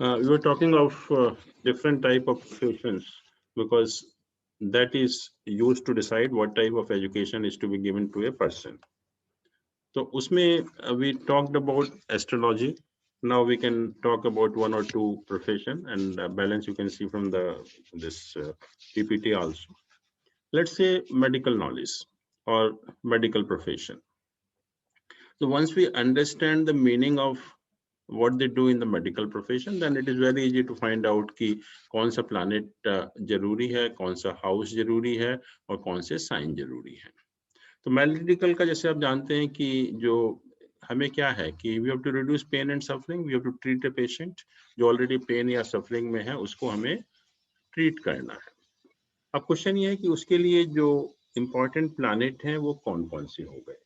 We were talking of different type of professions because that is used to decide what type of education is to be given to a person. So उसमें we talked about astrology. Now we can talk about one or two profession, and balance you can see from the this PPT also. Let's say medical knowledge or medical profession. So once we understand the meaning of what they do in the medical profession, then it is very easy to find out कि कौन सा planet जरूरी है, कौन सा house जरूरी है और कौन से sign जरूरी है. तो मेडिकल का जैसे आप जानते हैं कि जो हमें क्या है कि we have to reduce pain and suffering, we have to treat a patient जो ऑलरेडी पेन या सफरिंग में है, उसको हमें ट्रीट करना है. अब क्वेश्चन ये है कि उसके लिए जो इम्पोर्टेंट प्लैनेट हैं वो कौन कौन से हो गए.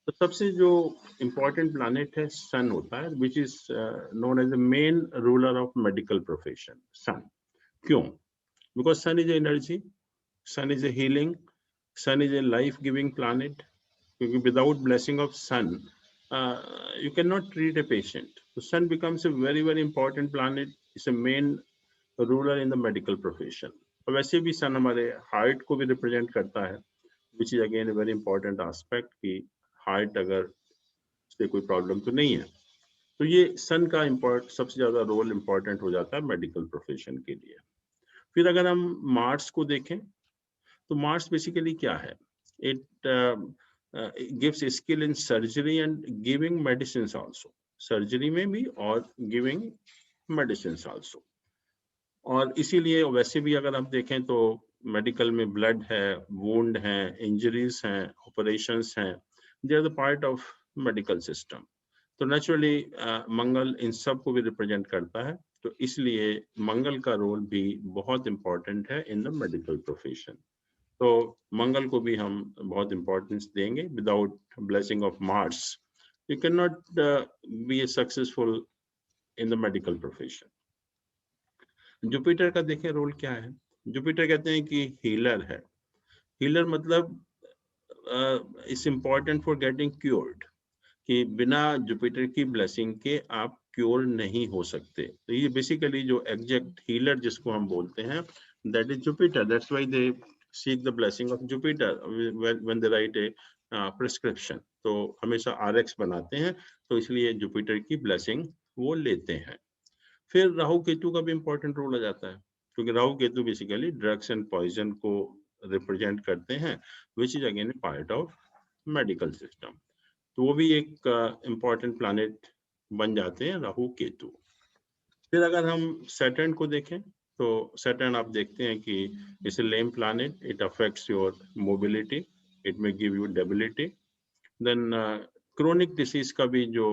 तो सबसे जो इम्पोर्टेंट प्लैनेट है सन होता है, which is known as the main ruler of medical profession. Sun क्यों? Because sun is energy, sun is a healing, sun is a life-giving planet. Without blessing of sun, you cannot treat a patient. The sun becomes a very very important planet. It's a main ruler in the medical profession. और वैसे भी sun हमारे heart को भी represent करता है, which is again a very important aspect कि heart अगर से कोई problem तो नहीं है, तो ये sun का सबसे ज्यादा रोल important हो जाता है medical profession के लिए. फिर अगर हम Mars को देखें तो मार्स बेसिकली क्या है? It gives skill in surgery and giving medicines also. Surgery में भी और गिविंग मेडिसिन्स आल्सो. और इसीलिए वैसे भी अगर आप देखें तो मेडिकल में ब्लड है, वुंड है, इंजरीज हैं, ऑपरेशंस हैं, they are the part of medical system. तो नेचुरली मंगल इन सब को भी रिप्रेजेंट करता है. तो इसलिए मंगल का रोल भी बहुत इंपॉर्टेंट है इन द मेडिकल प्रोफेशन. तो मंगल को भी हम बहुत इंपॉर्टेंस देंगे. Without blessing of Mars you can not be A successful in the medical profession. Jupiter का देखें रोल क्या है. जुपिटर कहते हैं कि हीलर है. हीलर मतलब it's important for getting cured, कि बिना जुपिटर की ब्लेसिंग के आप क्योर नहीं हो सकते. तो ये बेसिकली जो एग्जैक्ट हीलर जिसको हम बोलते हैं, that is Jupiter. That's why they seek the blessing of Jupiter when they write a prescription. तो हमेशा RX बनाते हैं, तो इसलिए जुपिटर की ब्लेसिंग वो लेते हैं. फिर राहु केतु का भी इंपॉर्टेंट रोल आ जाता है, क्योंकि Rahu Ketu basically drugs and poison को रिप्रेजेंट करते हैं, which is again a part of medical system. तो वो भी एक इंपॉर्टेंट प्लैनेट बन जाते हैं राहु केतु. फिर अगर हम सैटर्न को देखें तो सैटर्न आप देखते हैं कि it's a lame planet. It affects your mobility, it may give you debility. Then chronic disease का भी जो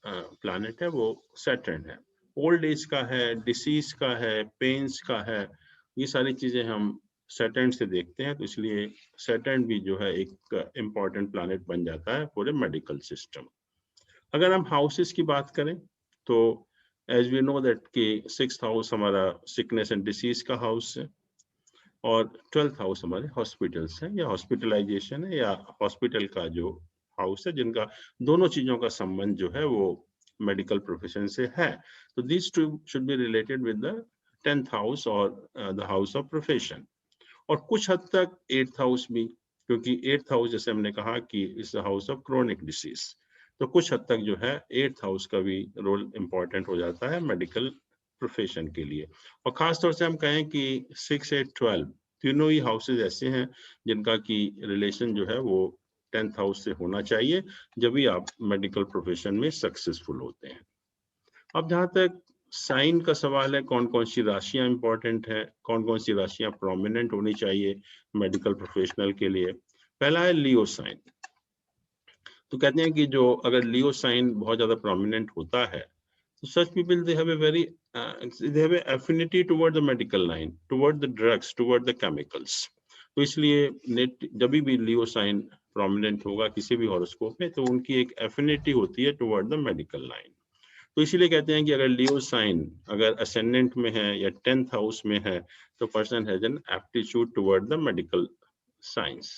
प्लैनेट है वो सैटर्न है. ओल्ड एज का है, डिसीज का है, पेन्स का है, ये सारी चीजें हम सैटर्न से देखते हैं. तो इसलिए सैटर्न भी जो है एक इम्पॉर्टेंट प्लैनेट बन जाता है पूरे मेडिकल सिस्टम. अगर हम हाउसेस की बात करें तो एज वी नो दैट कि 6th हाउस हमारा सिकनेस एंड डिसीज का हाउस है, और 12th हाउस हमारे हॉस्पिटल्स हैं या हॉस्पिटलाइजेशन है या हॉस्पिटल का जो हाउस है, जिनका दोनों चीजों का संबंध जो है वो मेडिकल प्रोफेशन से है. तो this too should be related with the 10th house और द हाउस ऑफ प्रोफेशन. और कुछ हद तक 8th हाउस भी, क्योंकि 8th हाउस जैसे हमने कहा कि is the house of chronic disease. तो कुछ हद तक जो है 8th हाउस का भी रोल इंपॉर्टेंट हो जाता है मेडिकल प्रोफेशन के लिए. और खास तौर से हम कहें कि 6, 8, 12 तीनों ही हाउसेज ऐसे हैं जिनका की रिलेशन जो है वो 10th हाउस से होना चाहिए, जब भी आप मेडिकल प्रोफेशन में सक्सेसफुल होते हैं. अब जहाँ तक साइन का सवाल है, कौन कौन सी राशियां इंपॉर्टेंट है, कौन कौन सी राशियां प्रोमिनेंट होनी चाहिए मेडिकल प्रोफेशनल के लिए. पहला है लियो साइन. तो कहते हैं कि जो अगर लियो साइन बहुत ज्यादा प्रोमिनेंट होता है, तो such people they have a affinity toward the medical line, toward the drugs, toward the chemicals. तो इसलिए जब भी लियो साइन प्रोमिनेंट होगा किसी भी हॉरोस्कोप में, तो उनकी एक एफिनिटी होती है टुवर्ड द मेडिकल लाइन. तो इसीलिए कहते हैं कि अगर लियो साइन अगर असेंडेंट में है या 10th हाउस में है, तो person has an aptitude toward the medical science.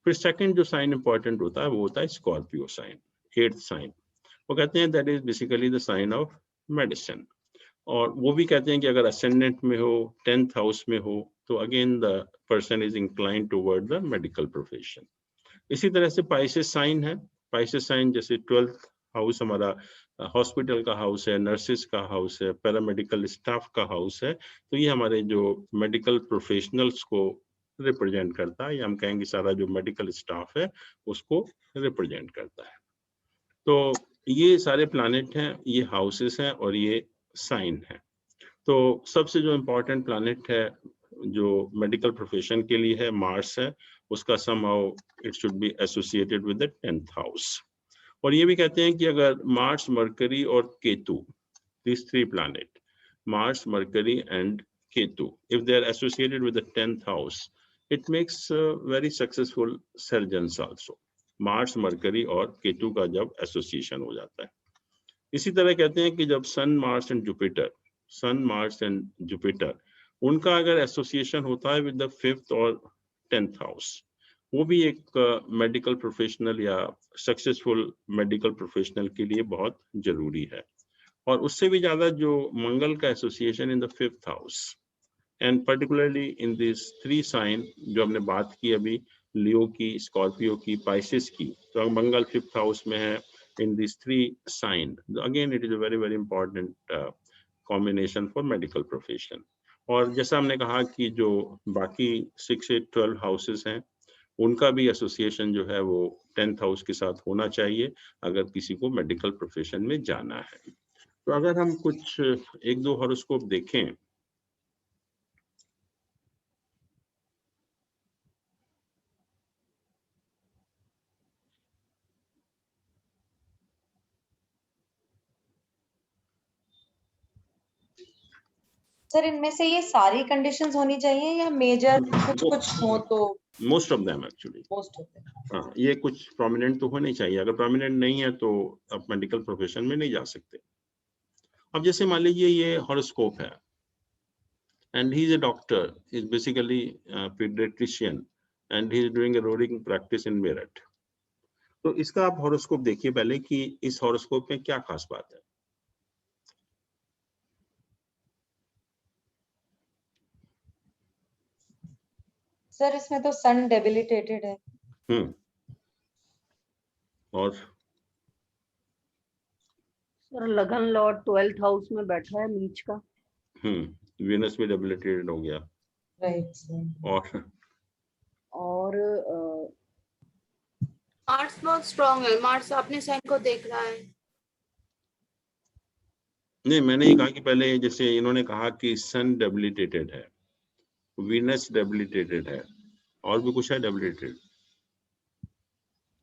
फिर सेकंड जो साइन इंपॉर्टेंट होता है वो होता है स्कॉर्पियो साइन, 8th साइन. वो कहते हैं that is basically the sign of medicine. और वो भी कहते हैं कि अगर असेंडेंट में हो, 10th हाउस में हो, तो again the person is inclined toward the medical profession. इसी तरह से पाइसेस साइन है। पाइसेस साइन जैसे 12th हाउस हमारा हॉस्पिटल का हाउस है, नर्सेस का हाउस है, पैरामेडिकल स्टाफ का हाउस है, तो ये हमारे जो मेडिकल प्रोफेशनल्स को रिप्रेजेंट करता है, या हम कहेंगे सारा जो मेडिकल स्टाफ है उसको रिप्रेजेंट करता है। तो ये सारे प्लैनेट हैं, ये हाउसेस हैं और ये साइन है। तो सबसे जो इम्पोर्टेंट प्लैनेट है जो मेडिकल प्रोफेशन के लिए है, मार्स है। उसका somehow it should be associated with the 10th house. और ये भी कहते हैं कि अगर मार्स, मरकरी और Ketu, these three planet, Mars, Mercury and Ketu, if they are associated with the 10th house, it makes very successful surgeons also. Mars, mercury और केतु का जब एसोसिएशन हो जाता है। इसी तरह कहते हैं कि जब sun, Mars and Jupiter, sun, Mars and Jupiter, उनका अगर एसोसिएशन होता है विद द 5th और 10th हाउस, वो भी एक मेडिकल प्रोफेशनल या सक्सेसफुल मेडिकल प्रोफेशनल के लिए बहुत जरूरी है। और उससे भी ज्यादा जो मंगल का association in the 5th house, and particularly in this 3 sign जो हमने बात की अभी, लियो की, स्कॉर्पियो की, पाइसेस की, तो मंगल 5th हाउस में है in this 3 sign, again it is a very very important combination for medical profession. और जैसा हमने कहा कि जो बाकी 6 से 12 हाउसेस हैं, उनका भी एसोसिएशन जो है वो 10th हाउस के साथ होना चाहिए अगर किसी को मेडिकल प्रोफेशन में जाना है। तो अगर हम कुछ 1-2 हॉरोस्कोप देखें, सर इनमें से ये सारी कंडीशंस होनी चाहिए या मेजर कुछ कुछ हो तो? Most of them actually, most of them. हाँ, ये कुछ प्रोमिनेंट तो होने चाहिए। अगर प्रोमिनेंट नहीं है तो आप मेडिकल प्रोफेशन में नहीं जा सकते। अब जैसे मान लीजिए ये हॉरोस्कोप है and he is a doctor, he is basically a pediatrician and he is doing a roaring practice in Meerut। तो इसका आप हॉरोस्कोप देखिए पहले कि इस हॉरोस्कोप में क्या खास बात है। सर इसमें तो सन डेबिलिटेटेड है। और सर लगन लॉर्ड 12th हाउस में बैठा है नीच का। वीनस भी डेबिलिटेटेड हो गया। राइट। और मार्स बहुत स्ट्रांग है। मार्स अपने साइन को देख रहा है। नहीं, मैंने ये कहा कि पहले जैसे इन्होंने कहा कि सन डेबिलिटेटेड है, वीनस डेबिलिटेटेड है, और भी कुछ है डेबिलिटेटेड,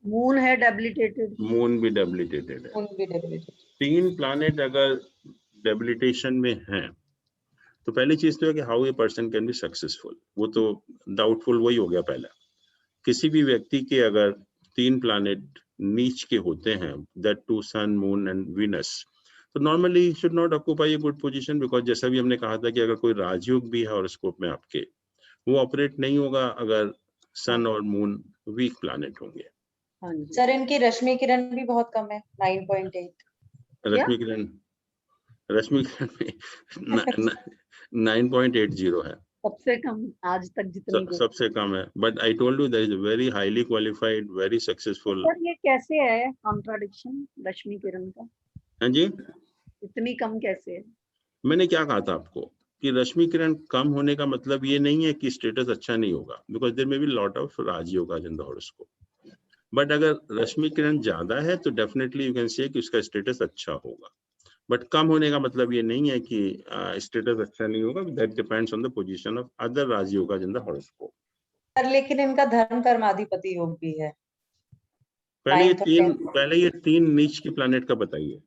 मून है डेबिलिटेटेड, मून भी डेबिलिटेटेड है। मून भी डेबिलिटेटेड। 3 प्लैनेट अगर डेबिलिटेशन में हैं तो पहली चीज तो है कि how a person can be successful, वो तो डाउटफुल वही हो गया पहला। किसी भी व्यक्ति के अगर 3 प्लैनेट नीच के होते हैं, that too sun, moon and Venus, तो normally should not occupy a good position, because जैसा भी हमने कहा था कि अगर कोई राजयोग भी है हॉरोस्कोप में आपके, वो ऑपरेट नहीं होगा अगर सन और मून वीक प्लैनेट होंगे। सर इनकी रश्मि किरण भी बहुत कम है, 9.8। रश्मि किरण में 9.80 है, सबसे कम आज तक जितनी सबसे कम है। But I told you that is very highly qualified, very successful. Sir ये कैसे है कॉन्ट्राडिक्शन रश्मि किरण का? हाँ जी, इतनी कम कैसे है? मैंने क्या कहा था आपको कि रश्मि किरण कम होने का मतलब ये नहीं है कि स्टेटस अच्छा नहीं होगा, because there may be lot of rajyoga in the horoscope. But अगर रश्मि किरण ज्यादा है तो डेफिनेटली यू कैन से कि उसका स्टेटस अच्छा होगा। बट कम होने का मतलब ये नहीं है कि स्टेटस अच्छा नहीं होगा, that depends on the position of other rajyoga in the horoscope. Sir लेकिन इनका धर्म कर्माधिपति योग भी है। पहले ये 3 नीच के प्लैनेट का बताइए।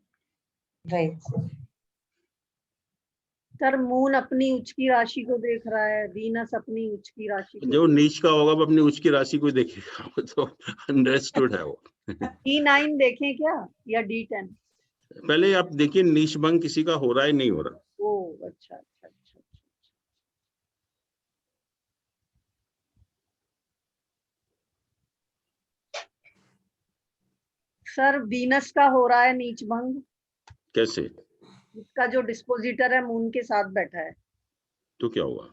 राइट। सर मून अपनी उच्च की राशि को देख रहा है, वीनस अपनी उच्च की राशि को। जो नीच का होगा वो अपनी उच्च की राशि को देखेगा, वो तो अंडरस्टूड है वो। D9 देखें क्या या D10? पहले आप देखिए नीच भंग किसी का हो रहा है नहीं हो रहा। ओ अच्छा अच्छा अच्छा। सर वीनस का हो रहा है नीच भंग। कैसे? इसका जो डिस्पोजिटर है मून के साथ बैठा है, तो क्या हुआ?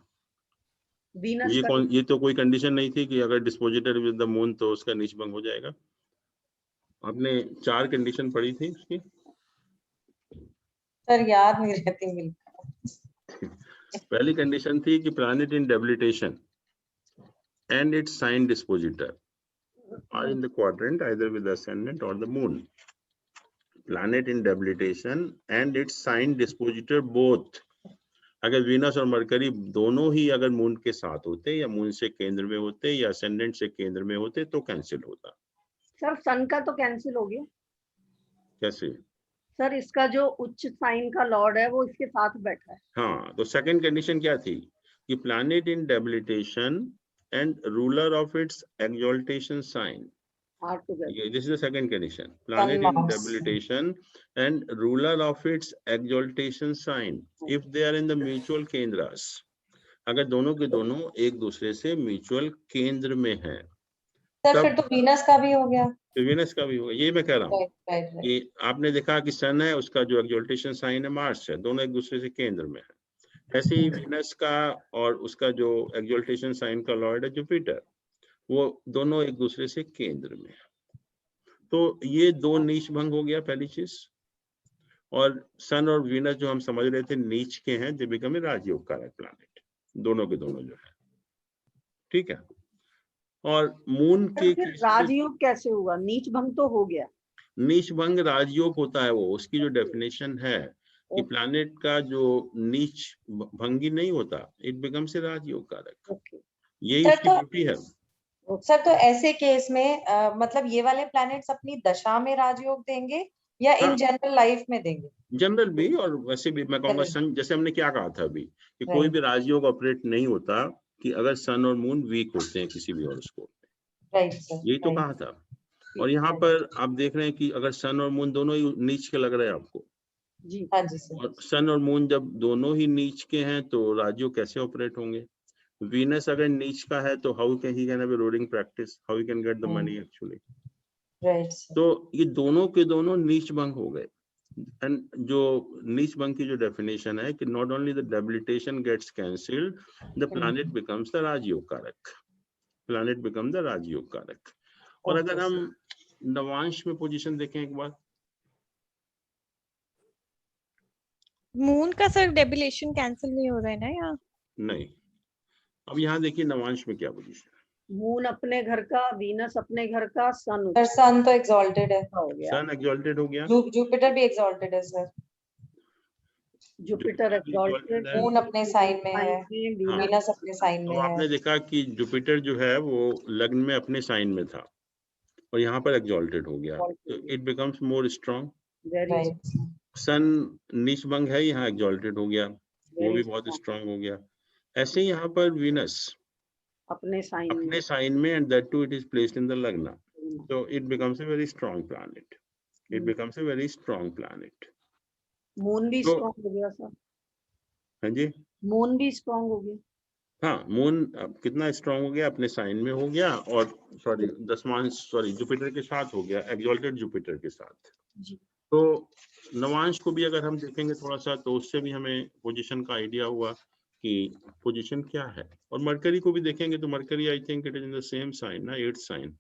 वीनस ये का। ये तो कोई कंडीशन नहीं थी कि अगर डिस्पोजिटर विद द मून तो उसका नीच भंग हो जाएगा। आपने 4 कंडीशन पढ़ी थी उसकी। सर याद नहीं रहती बिल्कुल। पहली कंडीशन थी कि planet in debilitation and its sign dispositor are in the quadrant either with the ascendant or the moon. Planet in debilitation and its sign dispositor both. अगर वीनस और मरकरी दोनों ही अगर मून के साथ होते या मून से केंद्र में होते या असेंडेंट से केंद्र में होते तो कैंसिल होता। सर सन का तो कैंसिल हो गया। कैसे? सर इसका जो उच्च साइन का लॉर्ड है वो इसके साथ बैठा है। हाँ, तो सेकंड कंडीशन क्या थी कि planet in debilitation and ruler of its exaltation sign. Are together. This is the second condition. Planet in Mars. debilitation and ruler of its exaltation sign. If they are in the mutual kendras, अगर दोनों के दोनों एक दूसरे से mutual केंद्र में हैं, सर फिर तो वीनस का भी हो गया। तो वीनस का भी होगा। ये मैं कह रहा हूँ राइट कि आपने देखा कि सन है, उसका जो एक्सॉल्टेशन साइन है मार्स है, दोनों एक दूसरे से केंद्र में है। ऐसे ही वीनस का और उसका जो एक्सॉल्टेशन साइन का लॉर्ड है जुपिटर, वो दोनों एक दूसरे से केंद्र में है। तो ये दो नीच भंग हो गया पहली चीज। और सन और वीनस जो हम समझ रहे थे नीच के हैं, दे बिकम ए राजयोग कारक प्लैनेट, दोनों के दोनों जो है, ठीक है। और मून के राजयोग कैसे हुआ? नीच भंग तो हो गया। नीच भंग राजयोग होता है, वो उसकी जो डेफिनेशन है कि प्लैनेट का जो नीच भंगी नहीं होता, इट बिकम्स ए राजयोग कारक। यही उसकी ब्यूटी है। सर तो ऐसे केस में मतलब ये वाले प्लैनेट्स अपनी दशा में राजयोग देंगे या इन जनरल लाइफ में देंगे? जनरल भी और वैसे भी मैं कहूंगा सन, जैसे हमने क्या कहा था अभी कि कोई भी राजयोग ऑपरेट नहीं होता कि अगर सन और मून वीक होते हैं किसी भी हॉरोस्कोप में। यही तो कहा था। और यहाँ पर आप देख रहे हैं कि अगर सन और मून दोनों ही नीच के लग रहे हैं आपको जी। हाँ जी सर। और सन और मून जब दोनों ही नीच के हैं तो राजयोग कैसे ऑपरेट होंगे? वीनस अगर नीच का है तो how can he can have a rolling practice, how he can get the money actually. तो ये दोनों के दोनों नीच भंग हो गए। एंड जो नीच भंग की जो डेफिनेशन है कि not only the debilitation gets cancelled, the planet becomes the Rajyog कारक। प्लैनेट बिकम द राजयोग कारक। और अगर हम नवांश में पोजीशन देखें एक बार, मून का सर डेबिलेशन कैंसिल नहीं हो रहा है ना यहाँ? नहीं। अब यहाँ देखिए नवांश में क्या पोजीशन है। मून अपने घर का, वीनस अपने घर का, सन सन तो एक्सॉल्टेड है, हो गया। सन एक्सॉल्टेड हो गया, जुपिटर भी एक्सॉल्टेड है सर। जुपिटर एक्सॉल्टेड, मून अपने साइन में है, वीनस अपने साइन में तो है। आपने देखा कि जुपिटर जो है वो लग्न में अपने साइन में था और यहाँ पर एक्सॉल्टेड हो गया, तो इट बिकम्स मोर स्ट्रांग। सन नीच भंग है, यहाँ एक्सॉल्टेड हो गया, वो भी बहुत स्ट्रांग हो गया। ऐसे ही यहाँ पर वीनस अपने साइन में and that too it is placed in the lagna, so it becomes a very strong planet. It becomes a very strong planet. Moon भी स्ट्रांग हो गया सर। हाँ जी, मून भी स्ट्रांग हो गया। हाँ मून कितना स्ट्रांग हो गया, अपने साइन में हो गया और जुपिटर के साथ हो गया, एक्सॉल्टेड जुपिटर के साथ जी। तो नवांश को भी अगर हम देखेंगे थोड़ा सा तो उससे भी हमें पोजीशन का आइडिया हुआ कि पोजीशन क्या है। और मरकरी को भी देखेंगे तो Mercury I think it is in the same sign ना, 8th साइन।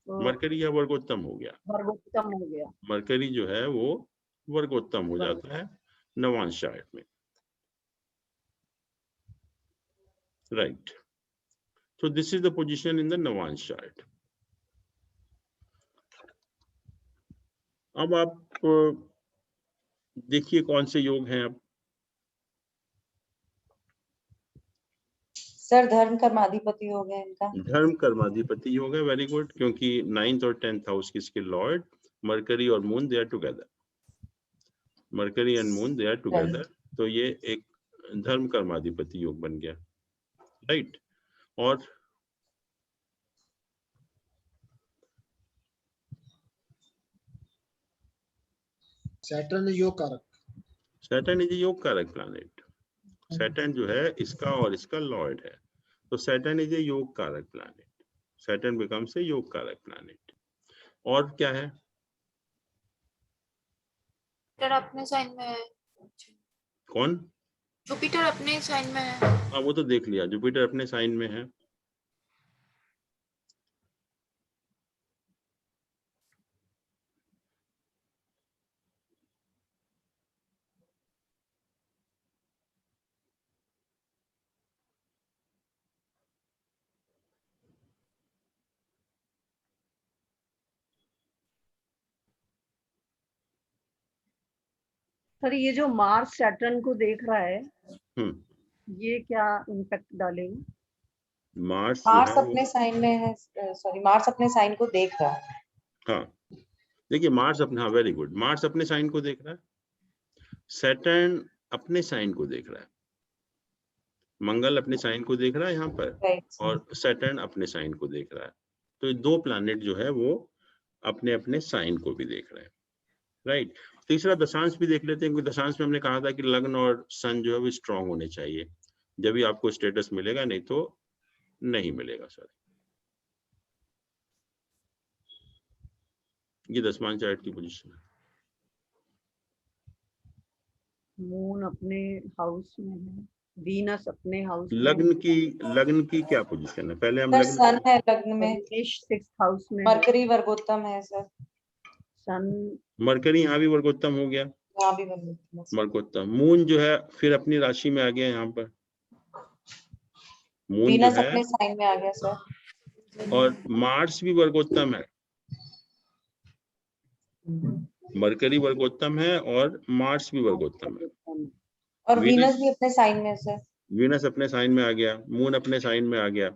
मरकरी या वर्गोत्तम हो गया, वर्गोत्तम हो गया। मरकरी जो है वो वर्गोत्तम हो जाता है नवांश चार्ट में, right. So this is the position in the Navamsa chart. अब आप देखिए कौन से योग हैं। अब सर धर्म कर्माधिपति हो गया इनका। धर्म कर्माधिपति योग है, वेरी गुड, क्योंकि 9th और 10th हाउस किसके लॉर्ड, मरकरी और moon, they are together, Mercury and moon they are together, तो ये एक धर्म कर्माधिपति योग बन गया, राइट। और सैटर्न योग कारक, सैटर्न इज योग कारक प्लैनेट। सैटर्न जो है इसका और इसका लॉर्ड है, तो सैटर्न इज ए योग कारक प्लैनेट, सैटर्न बिकम्स ए योग कारक प्लैनेट। और क्या है? जुपिटर अपने साइन में है। कौन? जुपिटर अपने साइन में है। हाँ वो तो देख लिया, जुपिटर अपने साइन में है। सर ये जो मार्स सैटर्न को देख रहा है, हम्म ये क्या इम्पैक्ट डालेगा? मार्स जो मार्स है वो, अपने साइन में है, सॉरी मार्स अपने साइन को देख रहा है। हाँ देखिए मार्स अपने, हाँ वेरी गुड, मार्स अपने साइन को देख रहा है, सैटर्न अपने साइन को देख रहा है, मंगल अपने साइन को देख रहा है यहाँ पर, राइट। और सैटर्न अपने साइन को देख रहा है। तो ये दो प्लैनेट जो है वो अपने अपने साइन को भी देख रहे हैं, राइट। तीसरा दशांश भी देख लेते हैं, क्योंकि दशांश में हमने कहा था कि लग्न और सन जो है वो स्ट्रांग होने चाहिए, जब भी आपको स्टेटस मिलेगा, नहीं तो नहीं मिलेगा सर। ये दसवां चार्ट की पोजीशन है। मून अपने हाउस में है, वीनस अपने हाउस में लग्न की क्या पोजीशन है? पहले हम सर लग्न, सन है लग्न में, मेष 6th हाउस में, मरकरी वर्गोत्तम है सर। सन मरकरी यहाँ भी वर्गोत्तम हो गया, यहाँ भी वर्गोत्तम है सर। वर्गोत्तम। मून जो है फिर अपनी राशि में आ गया यहाँ पर, मून जो वीनस है, अपने साइन में आ गया सर। और मार्स भी वर्गोत्तम है, मरकरी वर्गोत्तम है और मार्स भी वर्गोत्तम है, और वीनस वीनस भी अपने साइन में है सर। वीनस अपने साइन में आ गया, मून अपने साइन में आ गया।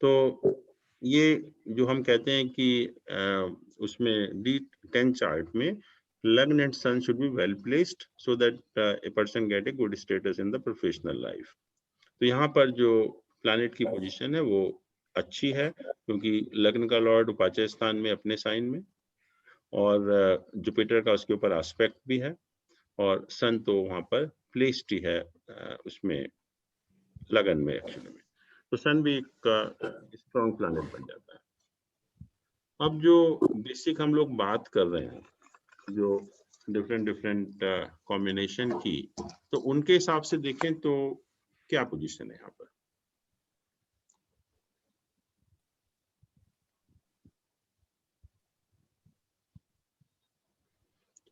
तो ये जो हम कहते हैं कि उसमें D10 चार्ट में lagna and sun should be well placed so that a person get a good status in the professional life. तो यहाँ पर जो प्लैनेट की पोजीशन है वो अच्छी है, क्योंकि लग्न का लॉर्ड उपाचय स्थान में अपने साइन में, और जुपिटर का उसके ऊपर एस्पेक्ट भी है, और सन तो वहां पर प्लेस्ड ही है उसमें लगन में एक्चुअली में, तो सन भी एक स्ट्रॉन्ग प्लैनेट बन जाता है। अब जो बेसिक हम लोग बात कर रहे हैं, जो डिफरेंट कॉम्बिनेशन की, तो उनके हिसाब से देखें तो क्या पोजीशन है यहाँ पर?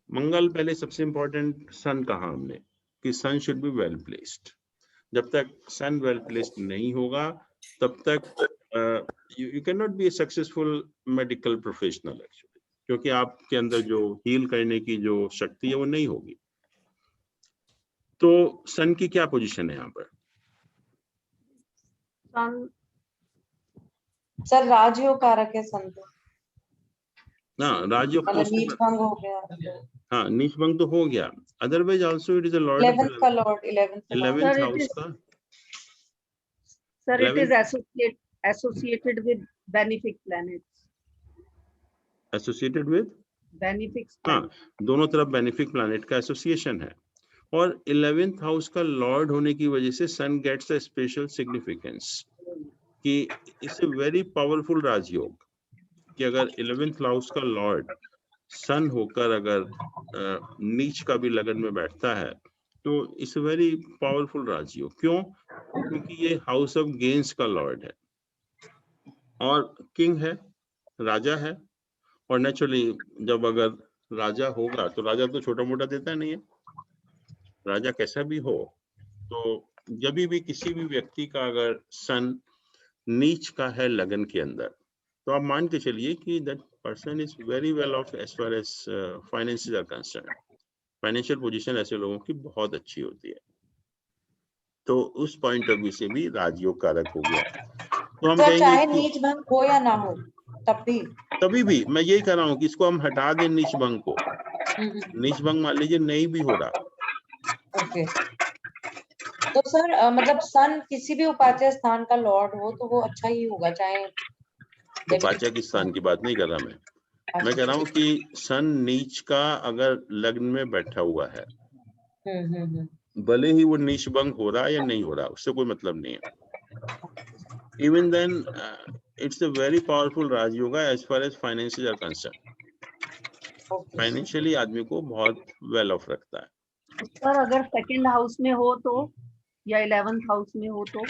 मंगल पहले सबसे इंपॉर्टेंट, सन कहा हमने कि सन शुड बी वेल प्लेस्ड। जब तक सन वेल प्लेस्ड नहीं होगा तब तक you can not be A successful medical professional actually, क्योंकि आपके अंदर जो हील करने की जो शक्ति है वो नहीं होगी। तो सन की क्या पोजीशन है यहाँ पर? सन सर राजयोग कारक है सन तो, हाँ राजयोग तो मतलब उसके नीच बाद, भंग हो गया। हाँ नीच भंग तो हो गया, otherwise also it is a Lord 11th का lord, 11th Sir, it house is- का। sir, it is 11th associated with benefic planets. Associated with, Benefic हाँ planets. दोनों तरफ बेनिफिक प्लैनेट का एसोसिएशन है, और 11th हाउस का लॉर्ड होने की वजह से सन गेट्स अ स्पेशल सिग्निफिकेंस कि इट्स ए वेरी पावरफुल राजयोग, कि अगर 11th हाउस का लॉर्ड सन होकर अगर नीच का भी लगन में बैठता है तो इट्स वेरी पावरफुल राजयोग। क्यों? क्योंकि ये हाउस ऑफ गेन्स का लॉर्ड है और किंग है, राजा है, और नेचुरली जब अगर राजा होगा तो राजा तो छोटा मोटा देता नहीं है, राजा कैसा भी हो। तो जब भी किसी भी व्यक्ति का अगर सन नीच का है लगन के अंदर, तो आप मान के चलिए कि that person is very well off as far as finances are concerned. Financial position ऐसे लोगों की बहुत अच्छी होती है, तो उस पॉइंट ऑफ व्यू से भी राजयोग कारक हो गया। तो हम सर कहेंगे चाहे कि नीच भंग हो या ना हो तब भी। तभी भी मैं यही कर रहा हूँ कि इसको हम हटा दें नीच भंग को। नीच भंग मान लीजिए नहीं भी हो रहा, ओके, तो सर मतलब सन किसी भी उपाच्य स्थान का लॉर्ड हो तो वो अच्छा ही होगा, चाहे उपाच्य की स्थान की बात नहीं कर रहा मैं कह रहा हूँ कि सन नीच का अगर लग्न में बैठा हुआ है, भले ही वो नीच भंग हो रहा है या नहीं हो रहा, उससे कोई मतलब नहीं है। Even then it's a very powerful rajyoga as far as finances are concerned. Okay. Financially आदमी को बहुत वेल ऑफ रखता है। पर अगर सेकंड हाउस में हो तो, या 11th हाउस में हो तो?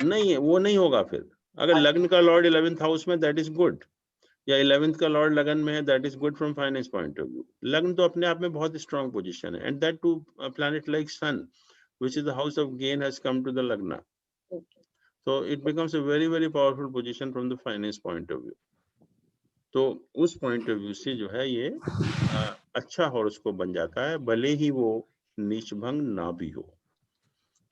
नहीं है, वो नहीं होगा फिर। अगर लग्न का लॉर्ड 11th हाउस में, दैट इज गुड, या 11th का लॉर्ड लगन में है, that is good from finance point of view. लग्न तो अपने आप में बहुत स्ट्रांग पोजीशन है, and that too planet like sun which is the house of gain has come to the lagna, so it becomes a very very powerful position from the finance point of view। तो उस point of view से जो है ये अच्छा horoscope बन जाता है, भले ही वो नीच भंग ना भी हो।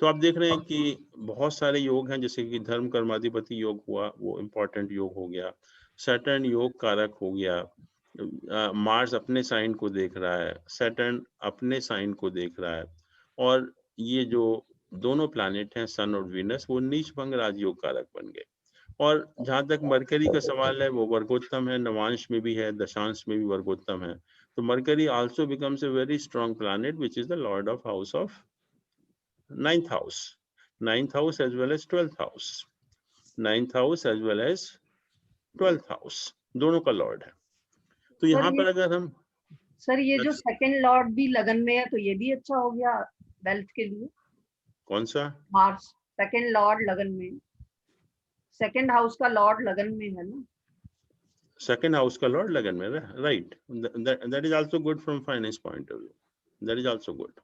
तो आप देख रहे हैं कि बहुत सारे योग हैं, जैसे कि धर्म कर्माधिपति योग हुआ, वो इम्पोर्टेंट योग हो गया। सैटर्न योग कारक हो गया। मार्स अपने साइन को देख रहा है, सैटर्न अपने साइन को देख रहा है, और ये जो दोनों प्लैनेट हैं सन और वीनस, वो नीच भंग राजयोग कारक बन गए। और जहां तक मरकरी का सवाल है, वो वर्गोत्तम है, नवांश में भी है, दशांश में भी वर्गोत्तम है। तो mercury also becomes a very strong planet which is the lord of house of ninth house as well as 12th house, 9th house as well as 12th house, दोनों का लॉर्ड है। तो यहाँ पर अगर हम सर ये जो सेकंड लॉर्ड भी लगन में है, तो ये भी अच्छा हो गया वेल्थ के लिए। कौन सा मार्स सेकंड लॉर्ड लगन में, सेकंड हाउस का लॉर्ड लगन में है ना? सेकंड हाउस का लॉर्ड लगन में, right, that is also good from finance point of view, that is also good.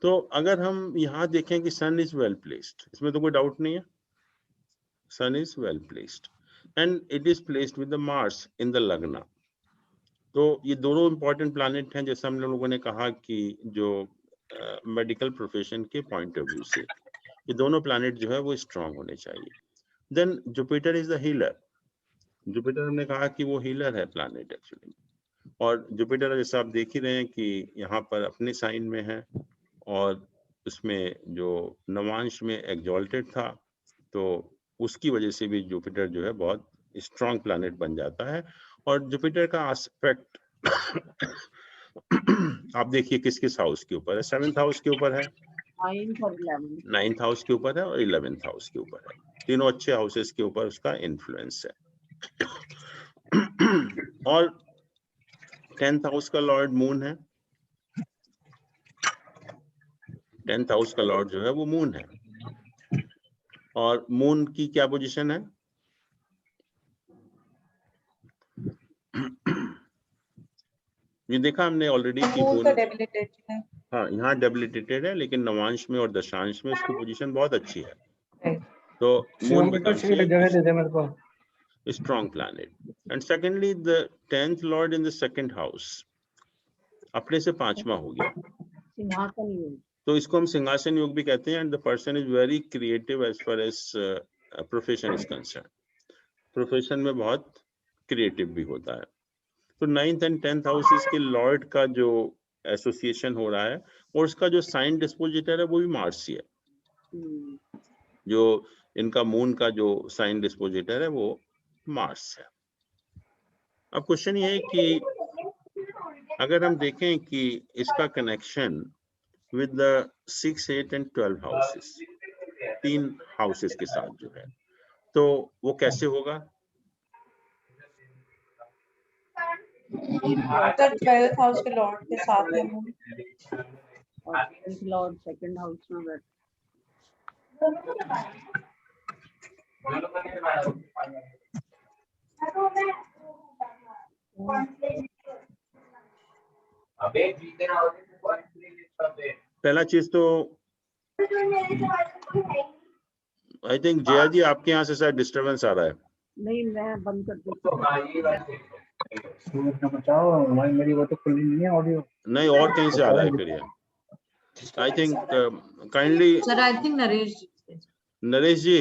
तो अगर हम यहाँ देखें कि सन इज वेल प्लेस्ड, इसमें तो कोई डाउट नहीं है, sun is well placed and it is placed with the Mars in the लग्न। तो ये दोनों इंपॉर्टेंट प्लैनेट हैं, जैसे हम लोगों ने कहा कि जो मेडिकल प्रोफेशन के पॉइंट ऑफ व्यू से ये दोनों प्लैनेट जो है वो स्ट्रांग होने चाहिए। Then Jupiter is the healer. Jupiter हमने कहा कि वो हीलर है प्लैनेट एक्चुअली, और जुपिटर जैसे आप देख ही रहे हैं कि यहाँ पर अपने साइन में है, और उसमें जो नवांश में एग्जॉल्टेड था, तो उसकी वजह से भी जुपिटर जो है बहुत स्ट्रांग प्लैनेट बन जाता है। और जुपिटर का एस्पेक्ट आप देखिए किस किस हाउस के ऊपर है, 7th हाउस के ऊपर है, 9th हाउस के ऊपर है, और 11th हाउस के ऊपर है। तीनों अच्छे हाउसेस के ऊपर उसका इन्फ्लुएंस है। और 10th हाउस का लॉर्ड मून है, 10th हाउस का लॉर्ड जो है वो मून है, और मून की क्या पोजीशन है? ये देखा हमने ऑलरेडी कि मून मून तो डेबिलिटेटेड है। हाँ यहाँ डेबिलिटेटेड है, लेकिन नवांश में और दशांश में उसकी पोजीशन बहुत अच्छी है। Right. तो मून जगह दे दे मेरे को। Strong planet. And secondly the 10th Lord in the second house अपने से 5वां हो गया, सिंहासन योग। तो इसको हम सिंहासन योग भी कहते हैं। And the person is very creative as far as profession is concerned, profession में बहुत क्रिएटिव भी होता है। तो 9th एंड 10th हाउसेस के लॉर्ड का जो एसोसिएशन हो रहा है, और उसका जो साइन डिस्पोजिटर है वो भी मार्स ही है। जो इनका मून का जो साइन डिस्पोजिटर है वो मार्स है। अब क्वेश्चन ये है कि अगर हम देखें कि इसका connection with the 6, 8 and 12 houses, 3 houses के साथ जो है, तो वो कैसे होगा? तो 12th हाउस के लॉर्ड के साथ है मून, और 10th लॉर्ड सेकंड हाउस में बैठ। पहला चीज तो आई थिंक जया जी आपके यहाँ से शायद डिस्टरबेंस आ रहा है। नहीं, मैं बंद कर देती हूँ। बचाओ मेरी वो तो खुली नहीं है ऑडियो। नहीं, और कहीं से आ रहा है फिर ये। I think kindly sir I think Naresh ji,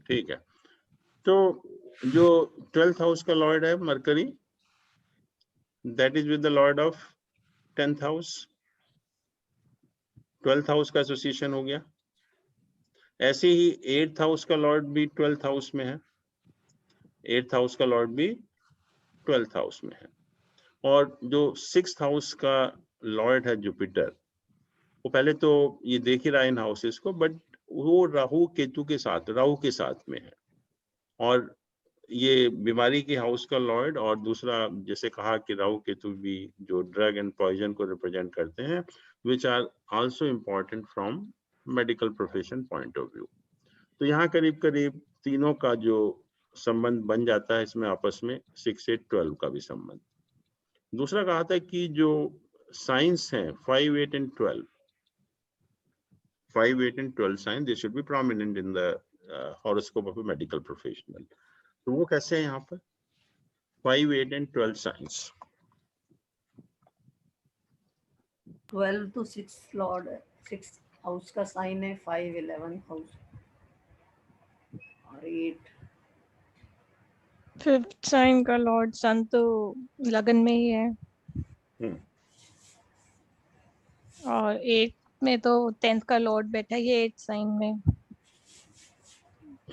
ठीक है। तो जो 12th हाउस का लॉर्ड है Mercury, that is with the lord of 10th house, 12th house का एसोसिएशन हो गया। ऐसे ही 8th हाउस का लॉर्ड भी 12th हाउस में है, 8th हाउस का लॉर्ड भी 12th हाउस में है। और जो 6th हाउस का लॉर्ड है जुपिटर, वो पहले तो ये देख ही रहा है इन हाउसेस को, बट वो राहु केतु के साथ, राहु के साथ में है। और ये बीमारी की हाउस का लॉर्ड, और दूसरा जैसे कहा कि राहु केतु भी जो ड्रग एंड पॉइजन को रिप्रेजेंट करते हैं, which are also important from medical profession point of view. तो यहाँ करीब करीब तीनों का जो संबंध बन जाता है इसमें आपस में 6, 8, 12 का भी संबंध। दूसरा कहा था कि जो साइंस हैं 5, 8 and 12, 5, 8 and 12 sign, they should be prominent in the horoscope of a medical professional. तो वो कैसे है यहाँ पर 5, 8 and 12 signs? 12 to 6 लॉर्ड है, 6 हाउस का साइन है, 5 11 हाउस और 8 5th साइन का लॉर्ड सन तो लगन में ही है, और 8 में तो 10th का लॉर्ड बैठा है ये 8th साइन में।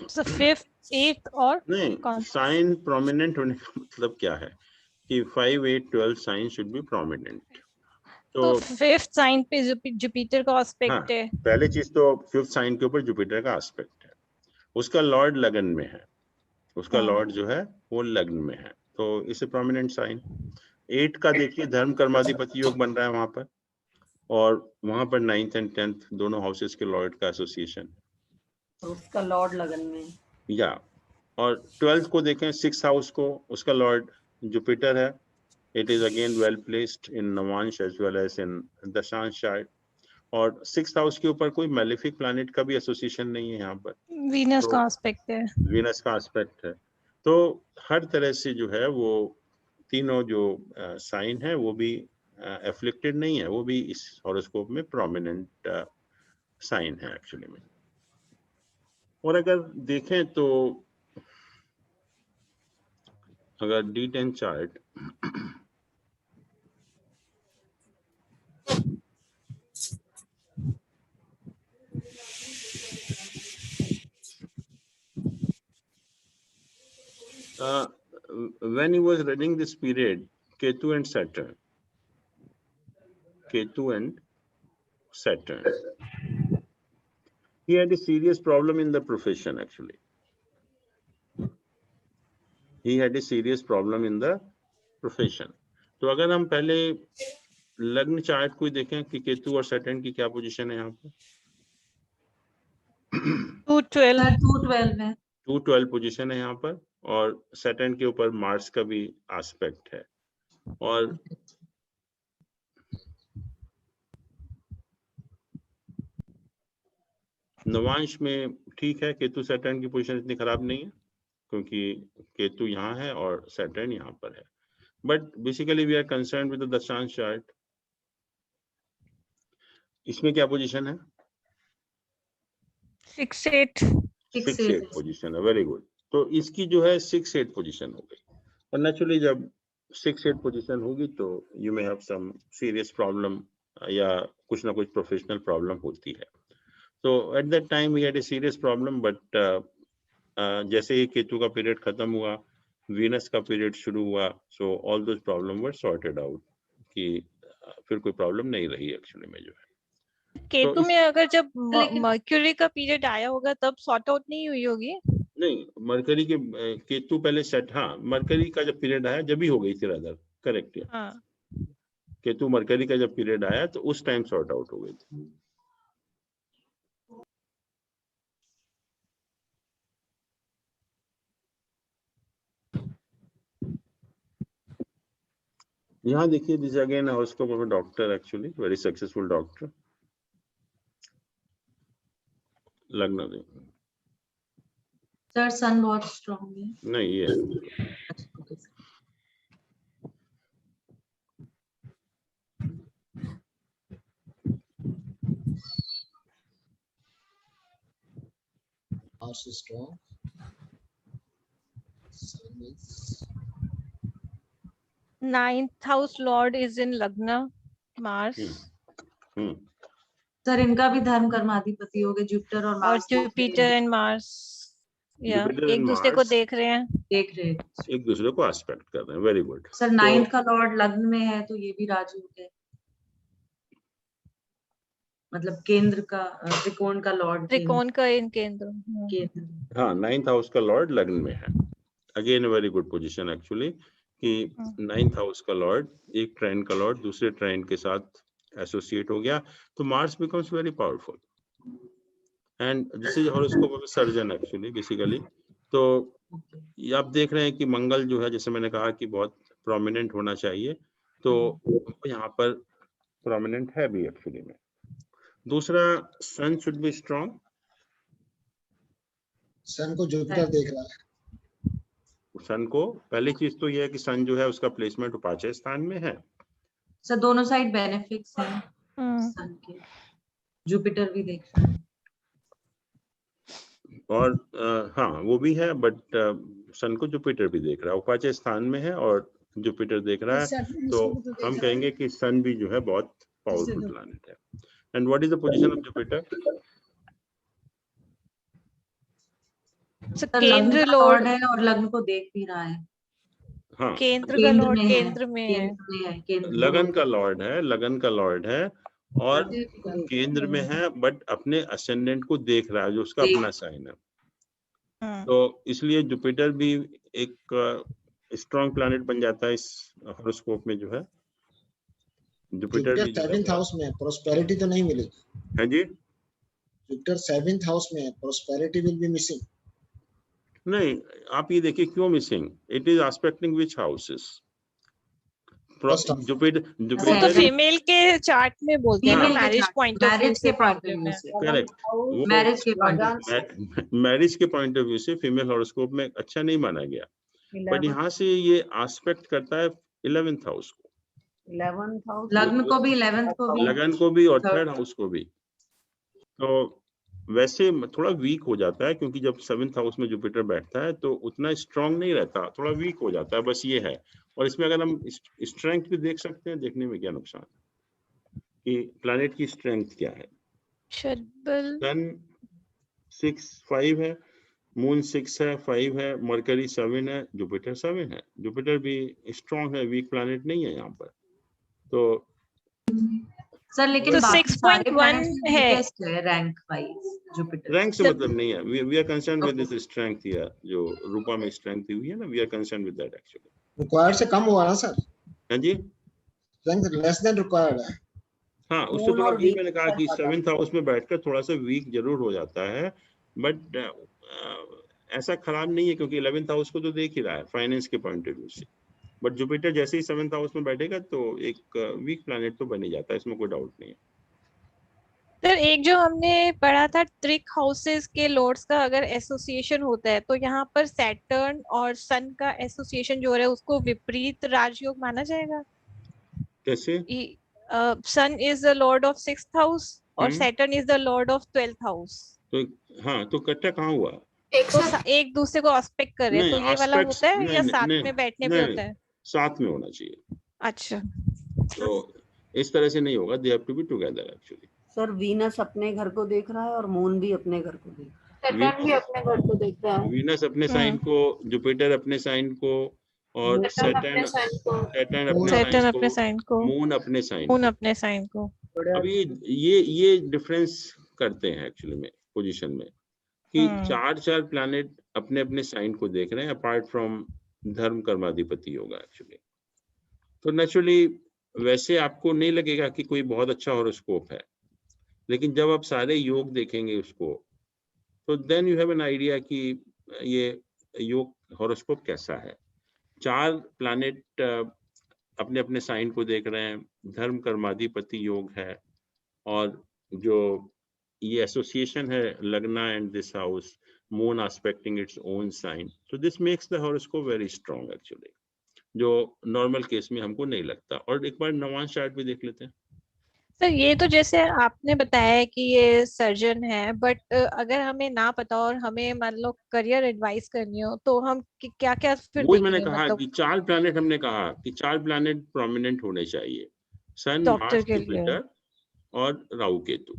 So 5th, 8th और नहीं, साइन प्रोमिनेंट होने का मतलब क्या है कि 5, 8, 12 साइन शुड बी प्रोमिनेंट। तो 5th साइन पे जुपिटर का एस्पेक्ट है। पहली चीज तो 5th साइन के ऊपर जुपिटर का एस्पेक्ट है, उसका लॉर्ड लगन में है, उसका लॉर्ड जो है वो लग्न में है, तो इसे प्रोमिनेंट साइन। 8 का देखिए धर्म कर्माधिपति योग बन रहा है वहां पर, और वहां पर 9th एंड 10th दोनों हाउसेस के लॉर्ड का एसोसिएशन, और उसका लॉर्ड लगन में। या और 12th को देखें 6th हाउस को, उसका लॉर्ड जुपिटर है। It is again well placed in navamsha as well as in dashamsha chart, और 6th हाउस के ऊपर कोई मैलेफिक प्लैनेट का भी एसोसिएशन नहीं है यहाँ पर, वीनस का एस्पेक्ट है, वीनस का एस्पेक्ट है। तो हर तरह से जो है वो तीनों जो साइन है वो भी एफ्लिक्टेड नहीं है, वो भी इस हॉरोस्कोप में प्रोमिनेंट साइन है एक्चुअली में। और अगर देखें तो अगर D10 chart when he was running this period, Ketu and Saturn, he had a serious problem in the profession actually. He had a serious problem in the profession. तो अगर हम पहले लग्न चार्ट को देखें कि केतु और सैटर्न की क्या पोजीशन है यहाँ पर, 212 में 212 पोजीशन है यहाँ पर, और सैटर्न के ऊपर मार्स का भी एस्पेक्ट है, और नवांश में ठीक है, केतु सैटर्न की पोजीशन इतनी खराब नहीं है क्योंकि केतु यहाँ है और सैटर्न यहाँ पर है, but basically we are concern with the dashamsha chart. इसमें क्या पोजीशन है 6, 8 पोजीशन है, वेरी गुड। तो इसकी जो है 6, 8 पोजीशन हो गई, और नेचुरली जब 6, 8 पोजीशन होगी तो you may have some serious problem, या कुछ ना कुछ प्रोफेशनल प्रॉब्लम होती है। तो at that time we had a serious problem, but जैसे ही केतु का पीरियड खत्म हुआ, वीनस का पीरियड शुरू हुआ, so all those problem were sorted out, कि फिर कोई प्रॉब्लम नहीं रही एक्चुअली में जो है। केतु में अगर जब मर्क्यूरी का पीरियड आया होगा तब सॉर्ट आउट नहीं हुई होगी। नहीं, मरकरी के केतु पहले सेट, हाँ मरकरी का जब पीरियड आया जब ही हो गई थी रादर, करेक्ट है। हाँ, केतु मरकरी का जब पीरियड आया तो उस टाइम सॉर्ट आउट हो गई थी। यहाँ देखिए, this again horoscope of a doctor, actually very successful doctor. लग्न दे सर सन बहुत स्ट्रांग है। नहीं, ये Mars is strong. Sun is 9th house lord is in Lagna, Mars, sir इनका भी धर्म कर्माधिपति हो गए, जुपिटर और और मार्स जुपिटर एंड मार्स या Jupiter एक and दूसरे को Mars देख रहे हैं। देख रहे हैं। एक दूसरे को एस्पेक्ट कर रहे हैं, वेरी गुड। सर 9th का लॉर्ड लग्न में है तो ये भी राजयोग है, मतलब केंद्र का, त्रिकोण का लॉर्ड, त्रिकोण का इन केंद्र। केंद्र। हाँ, 9th हाउस का लॉर्ड लग्न में है, again very good position actually, कि 9th हाउस का लॉर्ड, एक ट्राइन का लॉर्ड दूसरे ट्राइन के साथ एसोसिएट हो गया, तो Mars becomes very powerful and this is horoscope of surgeon actually basically. तो ये आप देख रहे हैं कि मंगल जो है, जैसे मैंने कहा कि बहुत प्रोमिनेंट होना चाहिए, तो वो यहाँ पर प्रोमिनेंट है भी एक्चुअली में। दूसरा, सन शुड बी स्ट्रॉन्ग। सन को जुपिटर देख रहा है। सन को पहली चीज तो ये है कि सन जो है उसका प्लेसमेंट पांचवें स्थान में है। सर दोनों साइड बेनिफिट्स हैं सन के, जुपिटर भी देख रहा है। और हाँ वो भी है, बट सन को जुपिटर भी देख रहा है, वो पांचवें स्थान में है और जुपिटर देख रहा है, तो हम कहेंगे कि सन भी जो है बहुत पावरफुल प्लैनेट है। And what is the position of Jupiter? केंद्र लॉर्ड है और लग्न को देख भी रहा है। हाँ, केंद्र का लॉर्ड केंद्र में है, लगन का लॉर्ड है, लगन का लॉर्ड है और केंद्र में है, बट अपने असेंडेंट को देख रहा है जो उसका अपना साइन है। तो इसलिए जुपिटर भी एक स्ट्रॉन्ग प्लैनेट बन जाता है इस हॉरोस्कोप में जो है। जुपिटर भी 7th हाउस में है, प्रोस्पेरिटी तो नहीं मिलेगी। है जी, जुपिटर 7th हाउस में है, प्रोस्पेरिटी विल बी मिसिंग। नहीं आप ये देखिए क्यों missing, it is expecting which houses. Jupiter वो तो जुपिटर फीमेल के चार्ट में बोलते हैं, मैरिज पॉइंट ऑफ व्यू से प्रॉब्लम है। करेक्ट, मैरिज के पॉइंट मैरिज के पॉइंट ऑफ व्यू से फीमेल हॉरोस्कोप में अच्छा नहीं माना गया, बट यहाँ से ये एस्पेक्ट करता है 11th हाउस को, 11th हाउस, लग्न को भी 11th को भी, लगन को भी और 3rd हाउस को भी। तो वैसे थोड़ा वीक हो जाता है क्योंकि जब 7th हाउस में जुपिटर बैठता है तो उतना स्ट्रांग नहीं रहता, थोड़ा वीक हो जाता है, बस ये है। और इसमें अगर हम स्ट्रेंथ भी देख सकते हैं, देखने में क्या नुकसान है कि प्लैनेट की स्ट्रेंथ क्या है। सन 6-5 है, मून 6 है, 5 है, मरकरी 7 है, जुपिटर 7 है। जुपिटर भी स्ट्रांग है, वीक प्लैनेट नहीं है यहाँ पर। तो सर लेकिन तो बाकी सारे 6.1 planets है, weakest है रैंक वाइज जुपिटर। रैंक से मतलब नहीं है, we are concern with this strength here, जो रूपा में स्ट्रेंथ हुई है ना, we are concern with that actually. Required से कम हुआ ना सर, हाँ जी, स्ट्रेंथ लेस देन रिक्वायर्ड है। हाँ उससे थोड़ा वीक, मैंने कहा कि 7th हाउस में बैठकर थोड़ा सा वीक जरूर हो जाता है, बट ऐसा खराब नहीं है क्योंकि 11th हाउस को तो देख ही रहा है फाइनेंस के पॉइंट ऑफ व्यू से। बट जुपिटर जैसे ही 7th हाउस में बैठेगा तो एक वीक प्लैनेट तो बन ही जाता है, इसमें कोई डाउट नहीं है। सर एक जो हमने पढ़ा था ट्रिक हाउसेस के लॉर्ड्स का अगर एसोसिएशन होता है तो यहाँ पर सैटर्न और सन का एसोसिएशन जो है उसको विपरीत राजयोग माना जाएगा। कैसे? Sun is the lord of 6th house और Saturn is the lord of 12th house. तो हाँ, तो इकट्ठा कहाँ हुआ? तो एक दूसरे को एस्पेक्ट कर रहे हैं, तो ये वाला होता है या साथ में बैठने पे होता है? साथ में होना चाहिए। अच्छा, तो इस तरह से नहीं होगा, they have to be together actually. Sir Venus अपने घर को देख रहा है और मून भी अपने घर को देख रहा है। सैटर्न भी अपने घर को देख रहा है, वीनस अपने साइन को, जुपिटर अपने साइन को और सैटर्न अपने साइन को, सैटर्न अपने साइन को, मून अपने साइन को। अभी ये डिफरेंस करते हैं एक्चुअली में पोजीशन में कि चार प्लैनेट अपने अपने साइन को देख रहे हैं अपार्ट फ्रॉम धर्म कर्माधिपति होगा एक्चुअली। तो नेचुरली वैसे आपको नहीं लगेगा कि कोई बहुत अच्छा हॉरोस्कोप है, लेकिन जब आप सारे योग देखेंगे उसको तो then you have an idea कि ये योग हॉरोस्कोप कैसा है। 4 प्लैनेट अपने अपने साइन को देख रहे हैं, धर्म कर्माधिपति योग है और जो ये एसोसिएशन है lagna and this house, moon aspecting its own sign, so this makes the horoscope very strong actually, जो नॉर्मल केस में हमको नहीं लगता। और एक बार नवांश चार्ट भी देख लेते हैं। सर ये तो जैसे आपने बताया कि ये सर्जन है, बट अगर हमें ना पता और हमें मान लो करियर एडवाइस करनी हो तो हम क्या क्या फिर वही मैंने देखेंगे? कहा मतलब कि 4 प्लैनेट, हमने कहा कि 4 प्लैनेट प्रोमिनेंट होने चाहिए, सन, डॉक्टर मार्स, के लिए जुपिटर और राहु केतु।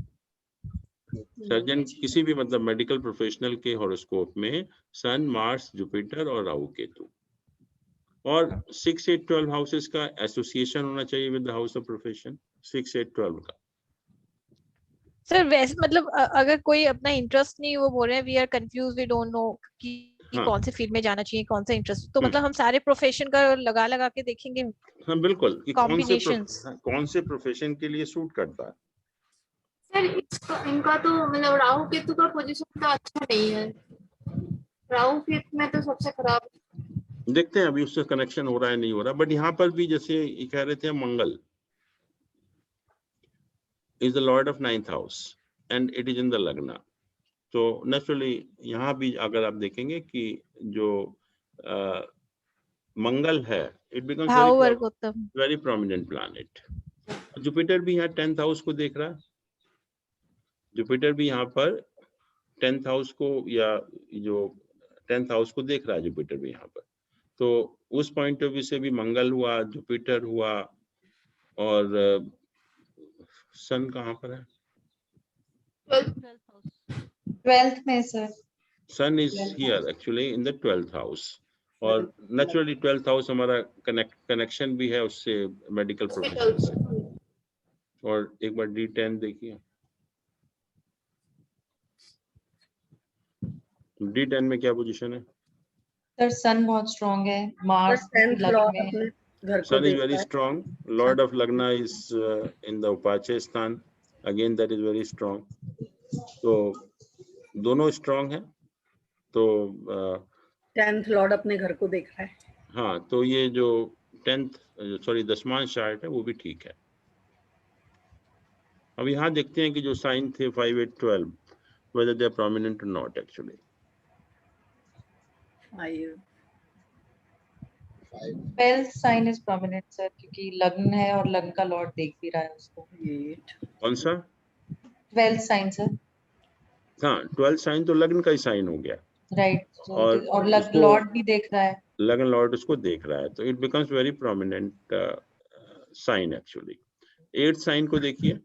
सर्जन किसी भी मतलब मेडिकल प्रोफेशनल के हॉरोस्कोप में सन, मार्स, जुपिटर और राहु केतु और 6, 8, 12 हाउसेस का एसोसिएशन होना चाहिए with the house of profession, 6, 8, 12 का। सर वैसे मतलब अगर कोई अपना इंटरेस्ट नहीं, वो बोल रहे हैं we are confuse, we don't know कि कि हाँ। कौन से फील्ड में जाना चाहिए, कौन सा इंटरेस्ट, तो हम्म। मतलब हम सारे प्रोफेशन का लगा के देखेंगे हाँ बिल्कुल, कि कॉम्बिनेशंस। कौन से प्रोफेशन के लिए सूट करता है। सर इनका तो मतलब राहु केतु का पोजीशन तो अच्छा नहीं है, राहु केतु में तो सबसे खराब। देखते हैं अभी उससे कनेक्शन हो रहा है नहीं हो रहा, बट यहाँ पर भी जैसे ये कह रहे थे Mangal is the lord of 9th house and it is in the लग्न, तो नेचुरली यहाँ भी अगर आप देखेंगे कि जो मंगल है इट बिकम्स भाव वर्ग उत्तम। Very prominent planet. जुपिटर भी यहाँ 10th हाउस को देख रहा है, जुपिटर भी यहाँ पर 10th हाउस को या जो 10th हाउस को देख रहा है जुपिटर भी यहाँ पर, तो उस पॉइंट ऑफ व्यू से भी मंगल हुआ, जुपिटर हुआ, और सन कहाँ पर है, 12th में sir. Sun is here actually in the 12th house, और नेचुरली 12th हाउस हमारा कनेक्शन भी है उससे, मेडिकल प्रोफेशन से। और एक बार D10 देखिए, D10 में क्या पोजीशन है। सर सन बहुत स्ट्रॉन्ग है, मार्स लग्न में है। घर को Sun is देख very रहा है। strong. Lord of Lagna is in the Upache Sthan. Again, that is very strong. तो दोनों strong है। तो 10th लॉर्ड अपने घर को देख रहा है। हाँ, तो ये जो 10th 10th है वो भी ठीक है। अब यहाँ देखते हैं कि जो साइन थे 5, 8, 12 whether they are prominent or not actually. 5 12th sign is prominent sir, क्योंकि लग्न है और लग्न का लॉर्ड देख भी रहा है उसको। 8 कौन सा? 12th sign sir. हाँ, 12 साइन तो लग्न का ही साइन हो गया, राइट। और उसको लॉर्ड भी देख रहा है, लग्न लॉर्ड उसको देख रहा है, तो it becomes very prominent sign actually. 8th sign को देखिए,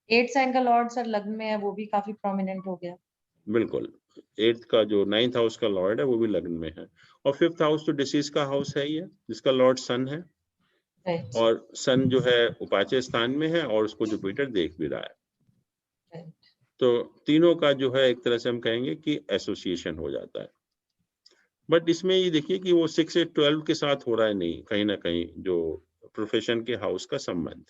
8th साइन का लॉर्ड सर लग्न में है, वो भी काफी प्रोमिनेंट हो गया। बिल्कुल। 8th का जो 9th हाउस का लॉर्ड है वो भी लग्न में है, और 5th हाउस तो डिसीज का हाउस है, ये जिसका लॉर्ड सन है, राइट। और सन जो है उपाचे स्थान में है और उसको जुपिटर देख भी रहा है। राइट। तो तीनों का जो है एक तरह से हम कहेंगे कि एसोसिएशन हो जाता है, बट इसमें ये देखिए कि वो 6 से 12 के साथ हो रहा है, नहीं कहीं ना कहीं जो प्रोफेशन के हाउस का संबंध।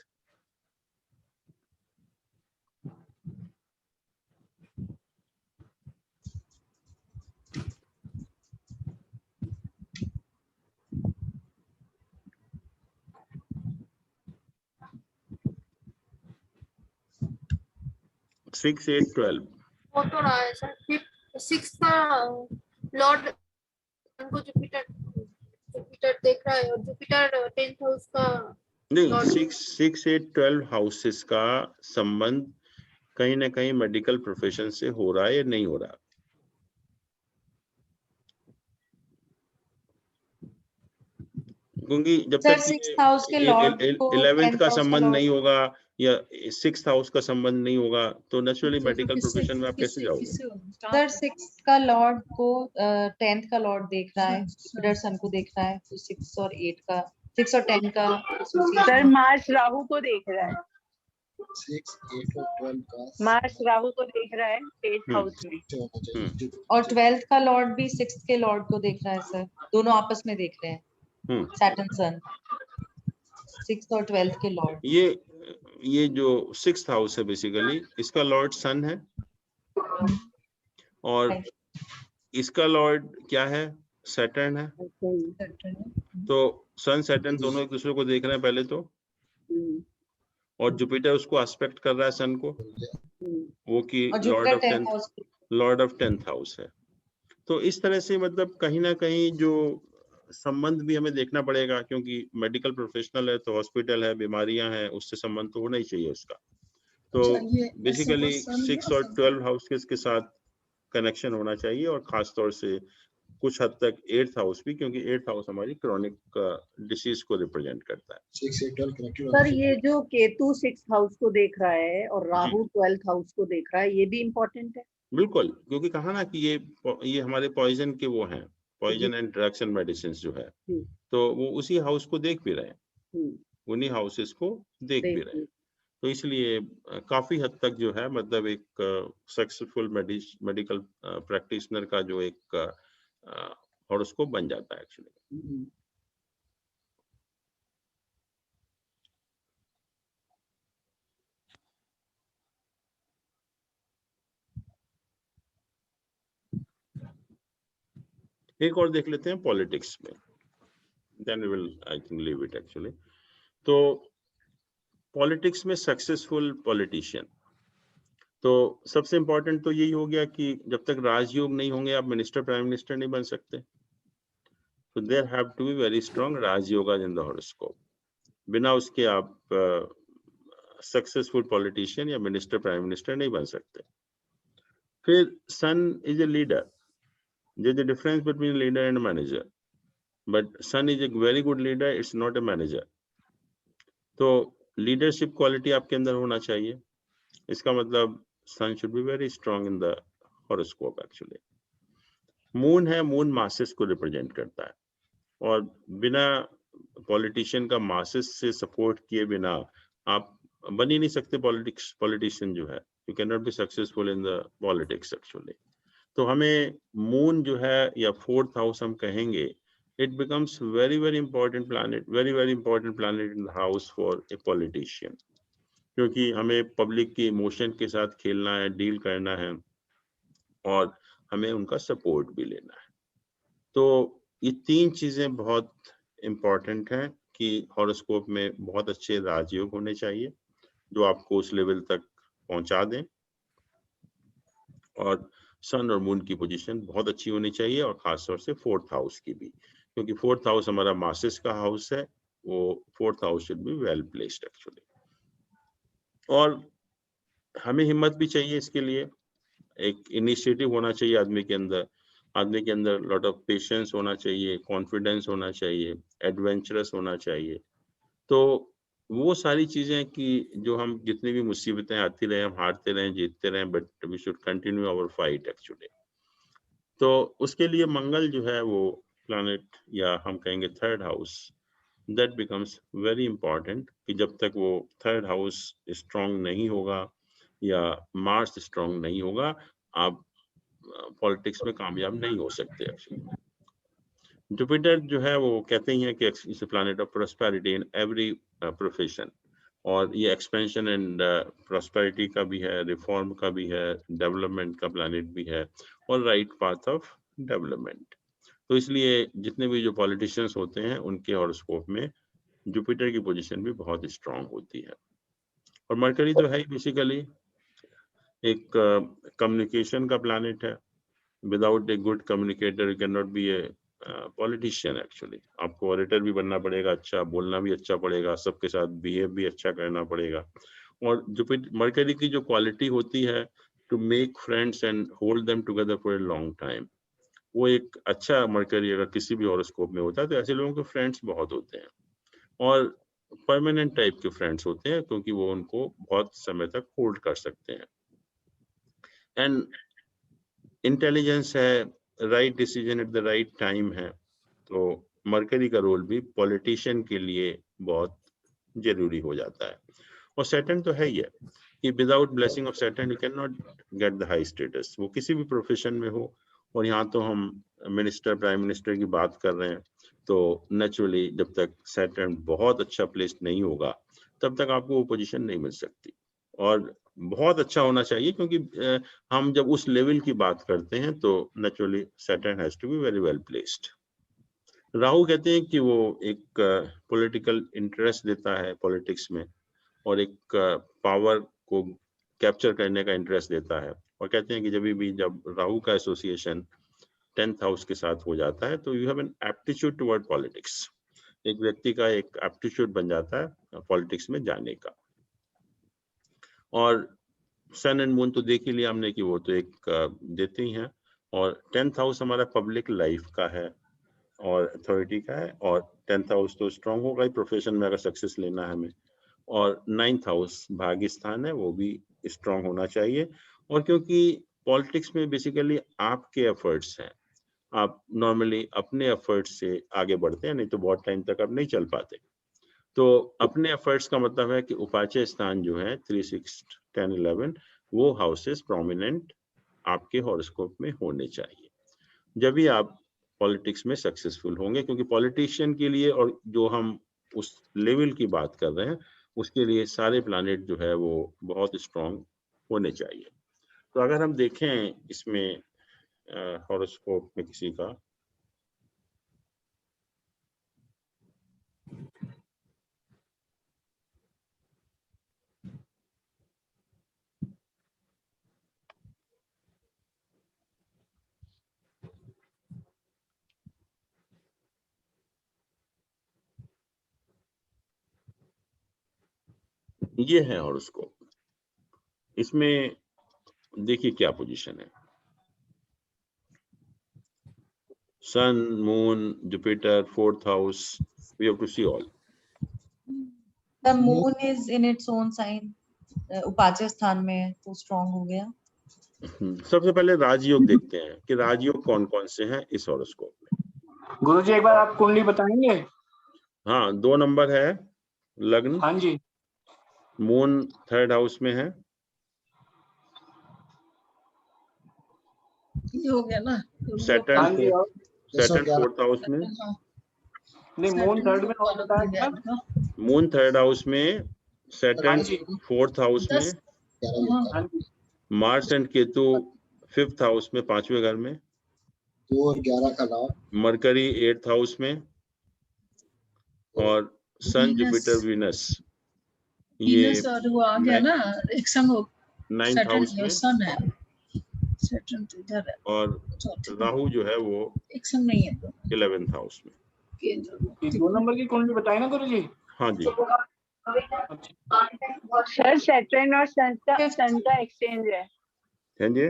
सिक्स 8 12 हो तो रहा है सर, फिर 6 का लॉर्ड को जुपिटर देख रहा है, और जुपिटर 10th हाउस का नहीं, Lord- 6 8 12 हाउसेस का संबंध कहीं ना कहीं मेडिकल प्रोफेशन से हो रहा है या नहीं हो रहा। क्योंकि जब सर तक 6th हाउस के लॉर्ड को 11th 10th का हाउस संबंध लॉर्ड, नहीं होगा या 6th हाउस का संबंध नहीं होगा, तो नेचुरली मेडिकल प्रोफेशन में आप कैसे जाओगे। सर 6th का लॉर्ड को 10th का लॉर्ड देख रहा है, जुपिटर सन को देख रहा है, तो 6 और 8 का 6 और 10 का सर association। मार्स राहु को देख रहा है, 6, 8 और 12 का मार्स राहु को देख रहा है 8th हाउस में। होना चाहिए। और 12th का लॉर्ड भी 6th के लॉर्ड को देख रहा है सर, दोनों आपस में देख रहे हैं, सैटर्न सन 6th और 12th के लॉर्ड। ये जो 6th हाउस है बेसिकली इसका लॉर्ड सन है, और इसका लॉर्ड क्या है, सैटर्न है। तो सन सैटर्न दोनों एक दूसरे को देख रहे हैं पहले तो, और जुपिटर उसको एस्पेक्ट कर रहा है सन को, वो कि और Lord Jupiter of 10th 10th house Lord of 10th house है। तो इस तरह से मतलब कहीं ना कहीं जो संबंध भी हमें देखना पड़ेगा, क्योंकि मेडिकल प्रोफेशनल है तो हॉस्पिटल है, बीमारियां हैं, उससे संबंध तो होना ही चाहिए उसका। तो बेसिकली 6 और 12 हाउसेस के साथ कनेक्शन होना चाहिए, और खास तौर से कुछ हद तक 8th हाउस भी, क्योंकि 8th हाउस हमारी क्रॉनिक डिसीज को रिप्रेजेंट करता है। 6, 8, 12 कनेक्टेड। सर ये जो केतु 6th हाउस को देख रहा है और राहु 12th हाउस को देख रहा है, ये भी इम्पोर्टेंट है। बिल्कुल, क्योंकि कहा ना कि ये हमारे पॉइजन के वो हैं, poison and drugs and medicine जो है, तो वो उसी हाउस को देख भी रहे हैं, उन्हीं हाउसेस को देख भी रहे हैं। तो इसलिए काफी हद तक जो है मतलब एक सक्सेसफुल मेडिकल प्रैक्टिशनर का जो एक हॉरोस्कोप बन जाता है एक्चुअली। एक और देख लेते हैं पॉलिटिक्स में, then we will I think leave it actually. तो पॉलिटिक्स में सक्सेसफुल पॉलिटिशियन, तो सबसे इंपॉर्टेंट तो यही हो गया कि जब तक राजयोग नहीं होंगे आप मिनिस्टर प्राइम मिनिस्टर नहीं बन सकते। तो there have to be very strong rajyoga in the horoscope. बिना उसके आप सक्सेसफुल पॉलिटिशियन या मिनिस्टर प्राइम मिनिस्टर नहीं बन सकते। फिर sun is a leader, there's a difference between leader and manager, but Sun is a very good leader, it's not a manager. तो leadership quality आपके अंदर होना चाहिए, इसका मतलब Sun should be very strong in the horoscope actually. Moon है, moon masses को represent करता है, और बिना पॉलिटिशियन का मासेस से सपोर्ट किए बिना आप बन ही नहीं सकते पॉलिटिशियन जो है। You can not be successful in the politics actually. तो हमें मून जो है या 4th हाउस हम कहेंगे, it becomes very very important planet, very important planet in the house for a politician, क्योंकि हमें पब्लिक के इमोशन के साथ खेलना है, डील करना है, और हमें उनका सपोर्ट भी लेना है। तो ये 3 चीजें बहुत इंपॉर्टेंट हैं कि हॉरोस्कोप में बहुत अच्छे राजयोग होने चाहिए जो आपको उस लेवल तक पहुंचा दें, और सन और मून की पोजीशन बहुत अच्छी होनी चाहिए, और खासतौर से 4th हाउस की भी, क्योंकि 4th हाउस हमारा मासेस का हाउस है, वो 4th house should be well placed actually. और हमें हिम्मत भी चाहिए इसके लिए, एक इनिशिएटिव होना चाहिए आदमी के अंदर लॉट ऑफ पेशेंस होना चाहिए, कॉन्फिडेंस होना चाहिए, एडवेंचरस होना चाहिए। तो वो सारी चीजें कि जो हम जितनी भी मुसीबतें आती रहे, हम हारते रहे, जीतते रहे, but we should continue our fight actually. तो उसके लिए मंगल जो है वो प्लैनेट, या हम कहेंगे 3rd house, that becomes very important, कि जब तक वो 3rd हाउस स्ट्रांग नहीं होगा या मार्स स्ट्रांग नहीं होगा, आप पॉलिटिक्स में कामयाब नहीं हो सकते एक्चुअली। जुपिटर जो है वो कहते ही हैं कि it's a planet of prosperity in every profession, और ये एक्सपेंशन एंड प्रोस्पेरिटी का भी है, रिफॉर्म का भी है, डेवलपमेंट का प्लैनेट भी है, और राइट पाथ ऑफ डेवलपमेंट। तो इसलिए जितने भी जो पॉलिटिशियंस होते हैं उनके हॉरोस्कोप में जुपिटर की पोजीशन भी बहुत स्ट्रांग होती है। और मरकरी तो है ही बेसिकली एक कम्युनिकेशन का प्लैनेट है। Without a good communicator you can not be a politician actually. आपको ऑरेटर भी बनना पड़ेगा, अच्छा बोलना भी अच्छा पड़ेगा, सबके साथ बिहेव भी अच्छा करना पड़ेगा। और जुपिटर मरकरी की जो क्वालिटी होती है to make friends and hold them together for a long time, वो एक अच्छा मरकरी अगर किसी भी हॉरोस्कोप में होता है तो ऐसे लोगों के फ्रेंड्स बहुत होते हैं, और परमानेंट टाइप के फ्रेंड्स होते हैं, क्योंकि वो उनको बहुत समय तक होल्ड कर सकते हैं। एंड इंटेलिजेंस है, right decision at the right time है। तो मरकरी का रोल भी पॉलिटिशियन के लिए बहुत जरूरी हो जाता है। और सैटर्न तो है ही है कि without blessing of Saturn you can not get the high status, वो किसी भी प्रोफेशन में हो। और यहाँ तो हम मिनिस्टर प्राइम मिनिस्टर की बात कर रहे हैं, तो नेचुरली जब तक सैटर्न बहुत अच्छा प्लेस्ड नहीं होगा तब तक आपको वो पोजीशन नहीं मिल सकती। और बहुत अच्छा होना चाहिए, क्योंकि हम जब उस लेवल की बात करते हैं तो naturally Saturn has to be very well placed. Rahu कहते हैं कि वो एक पॉलिटिकल इंटरेस्ट देता है पॉलिटिक्स में, और एक पावर को कैप्चर करने का इंटरेस्ट देता है। और कहते हैं कि जब राहु का एसोसिएशन 10th हाउस के साथ हो जाता है तो you have N aptitude toward politics, एक व्यक्ति का एक एप्टीट्यूड बन जाता है पॉलिटिक्स में जाने का। और सन एंड मून तो देख ही लिया हमने कि वो तो एक देते ही हैं। और 10th हाउस हमारा पब्लिक लाइफ का है और अथॉरिटी का है, और 10th हाउस तो स्ट्रांग होगा ही प्रोफेशन में अगर सक्सेस लेना है हमें। और 9th हाउस भाग्य स्थान है, वो भी स्ट्रांग होना चाहिए। और क्योंकि पॉलिटिक्स में बेसिकली आपके एफर्ट्स हैं, आप नॉर्मली अपने एफर्ट्स से आगे बढ़ते हैं, नहीं तो बहुत टाइम तक आप नहीं चल पाते। तो अपने एफर्ट्स का मतलब है कि उपाचय स्थान जो है 3, 6, 10, 11 वो हाउसेस प्रोमिनेंट आपके हॉरोस्कोप में होने चाहिए। जब भी आप पॉलिटिक्स में सक्सेसफुल होंगे, क्योंकि पॉलिटिशियन के लिए और जो हम उस लेवल की बात कर रहे हैं उसके लिए सारे प्लैनेट जो है वो बहुत स्ट्रांग होने चाहिए। तो अगर हम देखें इसमें हॉरोस्कोप में किसी का, ये है हॉरोस्कोप। इसमें देखिए क्या पोजीशन है, sun, moon, Jupiter, 4th house, we have to see all. The moon is in its own sign, उपाच्य स्थान में है तो स्ट्रांग हो गया। सबसे पहले राजयोग देखते हैं कि राजयोग कौन कौन से हैं इस हॉरोस्कोप में। गुरुजी एक बार आप कुंडली बताएंगे? हाँ, 2 नंबर है लग्न, हाँ जी। मून 3rd हाउस में है, ये हो गया ना? सैटर्न हाँ जी, और 4th हाउस में, नहीं मून 3rd में और बताया क्या? मून 3rd हाउस में, सैटर्न हाँ जी। 4th हाउस में, हाँ जी। Mars and Ketu 5th house में 5वें घर में, 2 और 11 का लॉर्ड, मरकरी 8th हाउस में, और सन, जुपिटर, वीनस ये और वो आ गया ना एक संग 9th हाउस में, सन है, सैटर्न तो इधर है, और राहु जो है वो एक संग नहीं है तो 11th हाउस में। ये 2 नंबर की कुंडली बताई ना गुरुजी? हाँ जी, सर सैटर्न और सन का एक्सचेंज है। हाँ जी,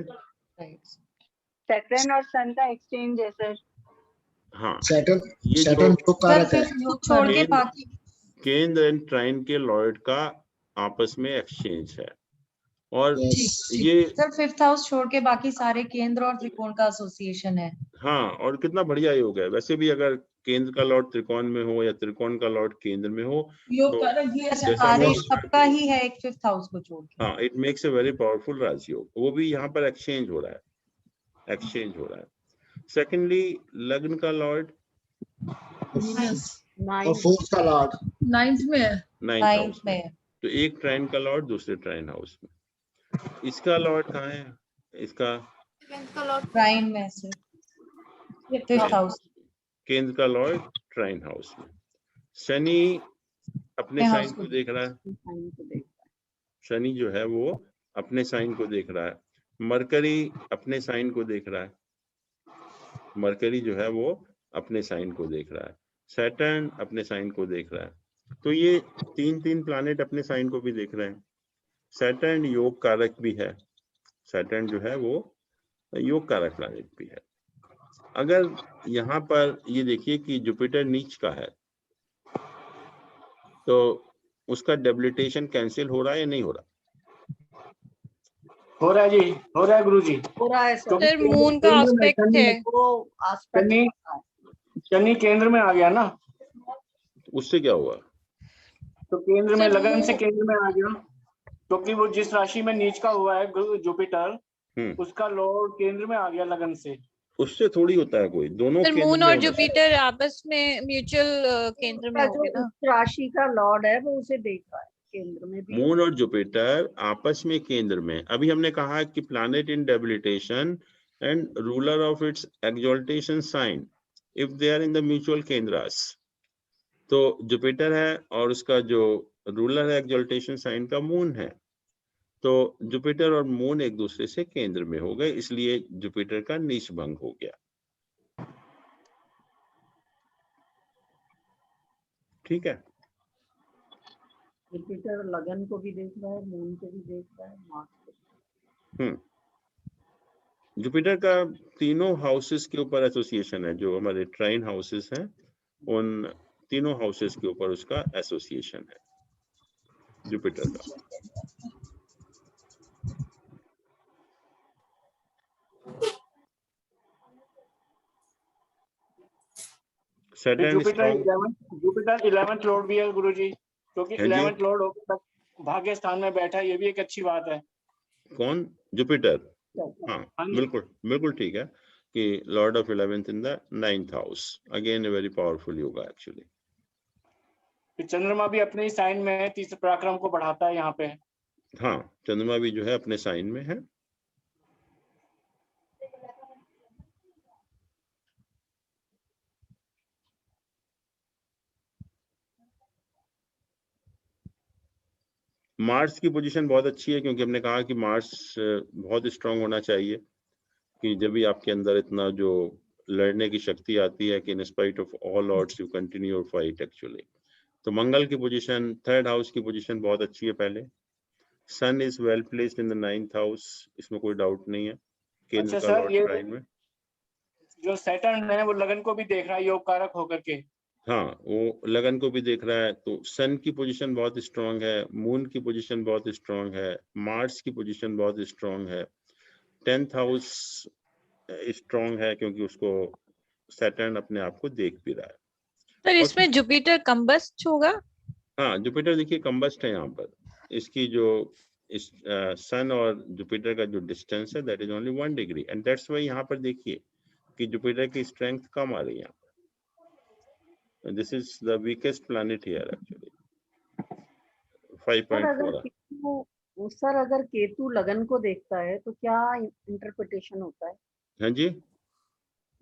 सैटर्न और सन का एक्सचेंज है सर। हाँ, सैटर्न ये सैटर्न जो जो कारक है, छोड़ के बाकी केंद्र एंड ट्राइन के लॉर्ड का आपस में एक्सचेंज है, और यस, ये सर 5th हाउस छोड़ के बाकी सारे केंद्र और त्रिकोण का एसोसिएशन है। हाँ, और कितना बढ़िया योग है। वैसे भी अगर केंद्र का लॉर्ड त्रिकोण में हो या त्रिकोण का लॉर्ड केंद्र में हो तो जैसा कार्य वो सबका ही है एक 5th हाउस को छोड़ के। हाँ, it makes a very powerful rajyog. वो भी यहाँ पर एक्सचेंज हो रहा है, एक्सचेंज हो रहा है। सेकेंडली, लग्न का लॉर्ड और 4th का लॉर्ड 9th में है। 9th 9th हाउस में, में तो एक ट्राइन का लॉर्ड दूसरे ट्राइन हाउस में। इसका लॉर्ड कहाँ है? इसका ट्राइन में से 5th हाउस, केंद्र का लॉर्ड ट्राइन हाउस में। शनि अपने साइन को देख रहा है, शनि जो है वो अपने साइन को देख रहा है। मरकरी अपने साइन को देख रहा है, मरकरी जो है वो अपने साइन को देख रहा है। सैटर्न अपने साइन को देख रहा है। तो ये 3 प्लैनेट अपने साइन को भी देख रहे हैं। सैटर्न योग कारक भी है, सैटर्न जो है वो योग कारक प्लैनेट भी है। अगर यहाँ पर ये देखिए कि जुपिटर नीच का है तो उसका डेबिलिटेशन कैंसिल हो रहा है या नहीं हो रहा? हो रहा है जी, हो रहा है गुरुजी। हो रहा है सर। सर मून का एस्पेक्ट है, वो शनि केंद्र में आ गया ना, उससे क्या हुआ? तो केंद्र में सर, लगन से केंद्र में आ गया, क्योंकि वो जिस राशि में नीच का हुआ है जुपिटर, उसका लॉर्ड केंद्र में आ गया लगन से। उससे थोड़ी होता है कोई, दोनों सर केंद्र मून में और होना जुपिटर आपस में म्यूचुअल केंद्र में होंगे जो ना। उस राशि का लॉर्ड है वो उसे देख रहा है केंद्र में भी। मून और जुपिटर आपस में केंद्र में। अभी हमने कहा कि planet in debilitation and ruler of its exaltation sign if they are in the mutual kendras. तो जुपिटर है और उसका जो रूलर है एक्सॉल्टेशन साइन का मून है, तो जुपिटर और मून एक दूसरे से केंद्र में हो गए, इसलिए जुपिटर का नीच भंग हो गया। ठीक है, जुपिटर लगन को भी देख रहा है, मून को भी देख रहा है, मार्स को। जुपिटर का तीनों हाउसेस के ऊपर एसोसिएशन है, जो हमारे ट्राइन हाउसेस हैं उन तीनों हाउसेस के ऊपर उसका एसोसिएशन है जुपिटर का। जुपिटर 11th लॉर्ड भी है गुरुजी, क्योंकि 11th लॉर्ड होकर भाग्य स्थान में बैठा है, ये भी एक अच्छी बात है। कौन? जुपिटर? हाँ बिल्कुल बिल्कुल ठीक है। कि Lord of 11th in the 9th house, again A very powerful yoga actually. चंद्रमा भी अपने ही साइन में है, तीसरे पराक्रम को बढ़ाता है यहाँ पे। हाँ, चंद्रमा भी जो है अपने साइन में है। मार्स की पोजीशन बहुत अच्छी है, क्योंकि हमने कहा कि मार्स बहुत स्ट्रांग होना चाहिए, कि जब भी आपके अंदर इतना जो लड़ने की शक्ति आती है कि in spite of all odds you continue your fight actually. तो मंगल की पोजीशन, 3rd हाउस की पोजीशन बहुत अच्छी है पहले। Sun is well placed in the 9th house, इसमें कोई डाउट नहीं है। केंद्र अच्छा का सर, लॉर्ड ये ट्राइन में। जो सैटर्न है वो लगन को भी देख रहा है योग कारक होकर के। हाँ, वो लगन को भी देख रहा है, तो सन की पोजीशन बहुत स्ट्रांग है, मून की पोजीशन बहुत स्ट्रांग है, मार्स की पोजीशन बहुत स्ट्रांग है, 10th हाउस स्ट्रांग है क्योंकि उसको सैटर्न अपने आप को देख भी रहा है। सर इसमें जुपिटर कंबस्ट होगा? हाँ, जुपिटर देखिए कंबस्ट है यहाँ पर। इसकी जो इस सन और जुपिटर का जो डिस्टेंस है that is only 1 degree, and that's why यहाँ पर देखिए कि जुपिटर की स्ट्रेंथ कम आ रही है यहाँ पर। This is the weakest planet here actually, 5.4। Sir अगर केतु लगन को देखता है तो क्या इंटरप्रिटेशन होता है? हाँ जी,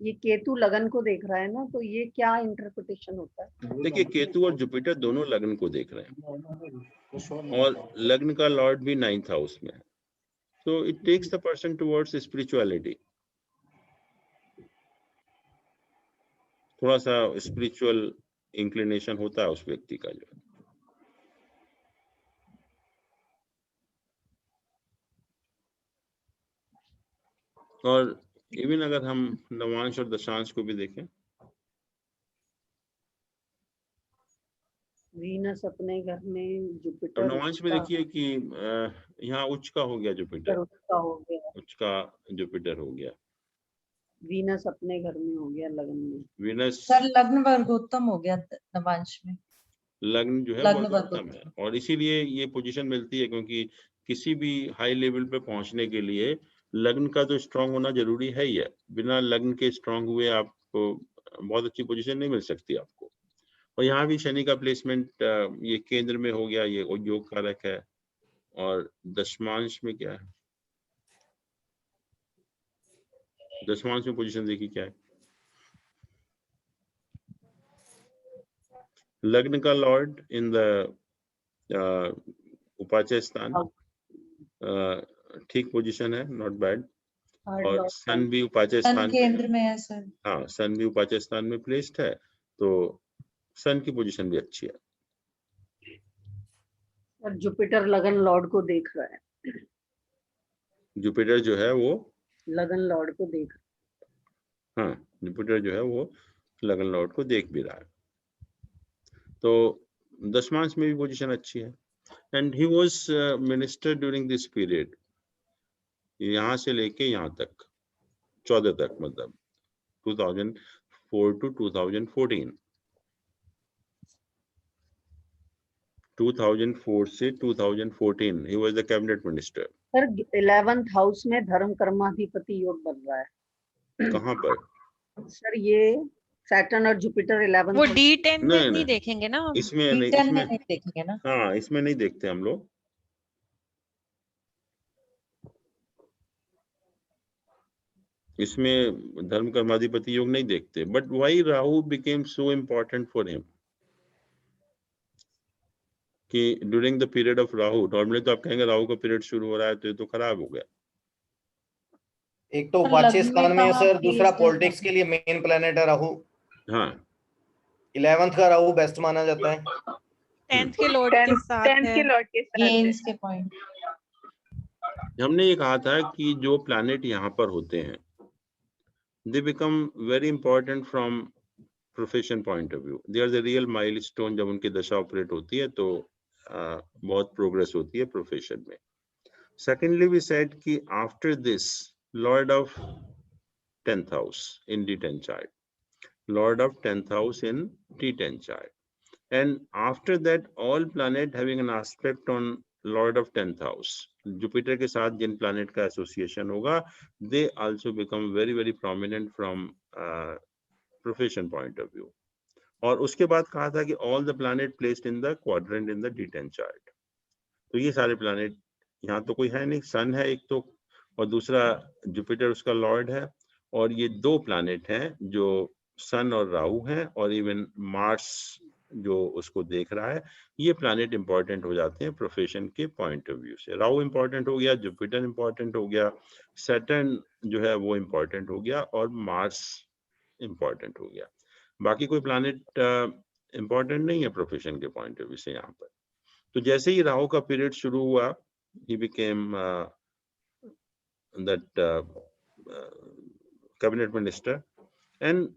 ये केतु लगन को देख रहा है ना, तो ये क्या इंटरप्रिटेशन होता है? देखिए केतु और जुपिटर दोनों लग्न को देख रहे हैं, और लग्न का लॉर्ड भी 9th हाउस में है, तो it takes the person towards spirituality. थोड़ा सा स्पिरिचुअल इंक्लिनेशन होता है उस व्यक्ति का जो है। और इवन अगर हम नवांश और दशांश को भी देखें, वीनस अपने घर में, तो जुपिटर नवांश में देखिए कि यहाँ उच्च का हो गया जुपिटर, उसका हो गया, उच्च का जुपिटर हो गया, वीनस अपने घर में हो गया लगन में। वीनस सर लग्न वर्गोत्तम हो गया नवांश में, लग्न जो है लग्न वर्गोत्तम है, और इसीलिए ये पोजीशन मिलती है, क्योंकि किसी भी हाई लेवल पे पहुंचने के लिए लग्न का तो स्ट्रांग होना जरूरी है ही है। बिना लग्न के स्ट्रांग हुए आपको बहुत अच्छी पोजीशन नहीं मिल सकती आपको। और यहाँ भी शनि का प्लेसमेंट ये केंद्र में हो गया, ये योग कारक है। और दशमांश में क्या है, दशमांश में पोजीशन देखिए क्या है, लग्न का लॉर्ड इन द उपाचय स्थान, ठीक पोजीशन है, नॉट बैड। और सन भी उपाचय स्थान केंद्र में है सर। हाँ, सन भी उपाचय स्थान में प्लेस्ड है, तो सन की पोजीशन भी अच्छी है। और जुपिटर लगन लॉर्ड को देख रहा है, जुपिटर जो है वो लगन लॉर्ड को देख हाँ, जुपिटर जो है वो लगन लॉर्ड को देख भी रहा है, तो दशमांश में भी पोजीशन अच्छी है। And he was minister during this period, यहाँ से लेके यहाँ तक 14 तक, मतलब 2004 to 2014, 2004 से 2014 he was the cabinet minister। Sir 11th house में धर्म कर्माधिपति योग बन रहा है। कहाँ पर सर ये सैटर्न और जुपिटर 11th वो D10 में नहीं, नहीं देखेंगे ना हम? इसमें नहीं, D10 में इसमें नहीं देखेंगे ना। हाँ, इसमें नहीं देखते हम लोग। इसमें धर्म कर्माधिपति योग नहीं देखते। But why Rahu became so important for him, कि during the period of Rahu, normally तो आप कहेंगे राहु का पीरियड शुरू हो रहा है तो ये तो खराब हो गया। एक तो उपाच्य स्थान में है सर, दूसरा पॉलिटिक्स के लिए मेन प्लेनेट है राहु। हाँ, 11th का राहु बेस्ट माना जाता है, 10th के लॉर्ड के साथ है, 10th के लॉर्ड के साथ गेन्स के पॉइंट। हमने ये कहा था कि जो प्लैनेट यहाँ पर होते हैं they become very important from profession point of view, they are the real milestone. जब उनकी दशा ऑपरेट होती है तो बहुत प्रोग्रेस होती है प्रोफेशन में। सेकेंडली वी सेड कि after this Lord of 10th house in D10 chart, Lord of 10th house in D10 chart, and after that all planet having an aspect on Lord of 10th house, Jupiter के साथ जिन planet का association होगा, they also become very very prominent from profession point of view. और उसके बाद कहा था कि all the planet placed in the quadrant in the D10 chart. तो ये सारे प्लैनेट, यहाँ तो कोई है नहीं, सन है एक तो, और दूसरा जुपिटर उसका लॉर्ड है, और ये दो प्लैनेट हैं जो सन और राहु हैं, और इवन मार्स जो उसको देख रहा है। ये प्लैनेट इंपॉर्टेंट हो जाते हैं प्रोफेशन के पॉइंट ऑफ व्यू से। राहु इंपॉर्टेंट हो गया, जुपिटर इंपॉर्टेंट हो गया, सैटर्न जो है वो इंपॉर्टेंट हो गया, और मार्स इंपॉर्टेंट हो गया। बाकी कोई प्लैनेट इंपॉर्टेंट नहीं है प्रोफेशन के पॉइंट ऑफ व्यू से यहाँ पर। तो जैसे ही राहु का पीरियड शुरू हुआ, he became that cabinet minister, and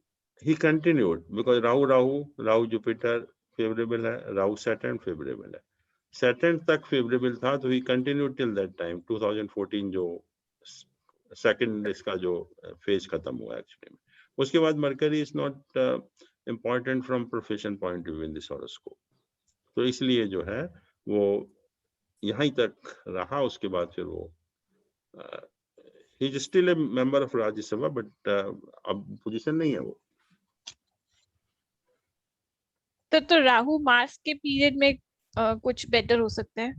he continued because Rahu Jupiter favourable है, राहु सैटर्न फेवरेबल है, सैटर्न तक फेवरेबल था, तो he continued till that time 2014 जो सेकंड इसका जो फेज खत्म हुआ एक्चुअली में। उसके बाद mercury is not important from profession point of view in this horoscope, तो इसलिए जो है वो यहीं तक रहा। उसके बाद फिर वो he is still a member of Rajya Sabha, but अब पोजीशन नहीं है वो। तो राहु मार्स के पीरियड में कुछ बेटर हो सकता है,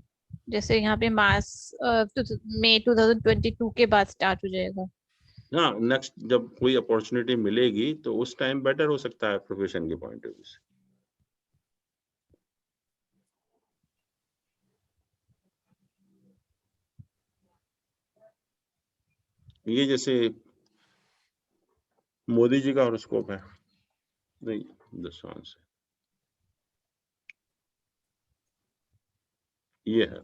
जैसे यहाँ पे मार्स मई 2022 के बाद स्टार्ट हो जाएगा। हाँ, नेक्स्ट जब कोई अपॉर्चुनिटी मिलेगी तो उस टाइम बेटर हो सकता है प्रोफेशन के पॉइंट ऑफ व्यू से। ये जैसे मोदी जी का हॉरोस्कोप है, नहीं दसवां से ये है।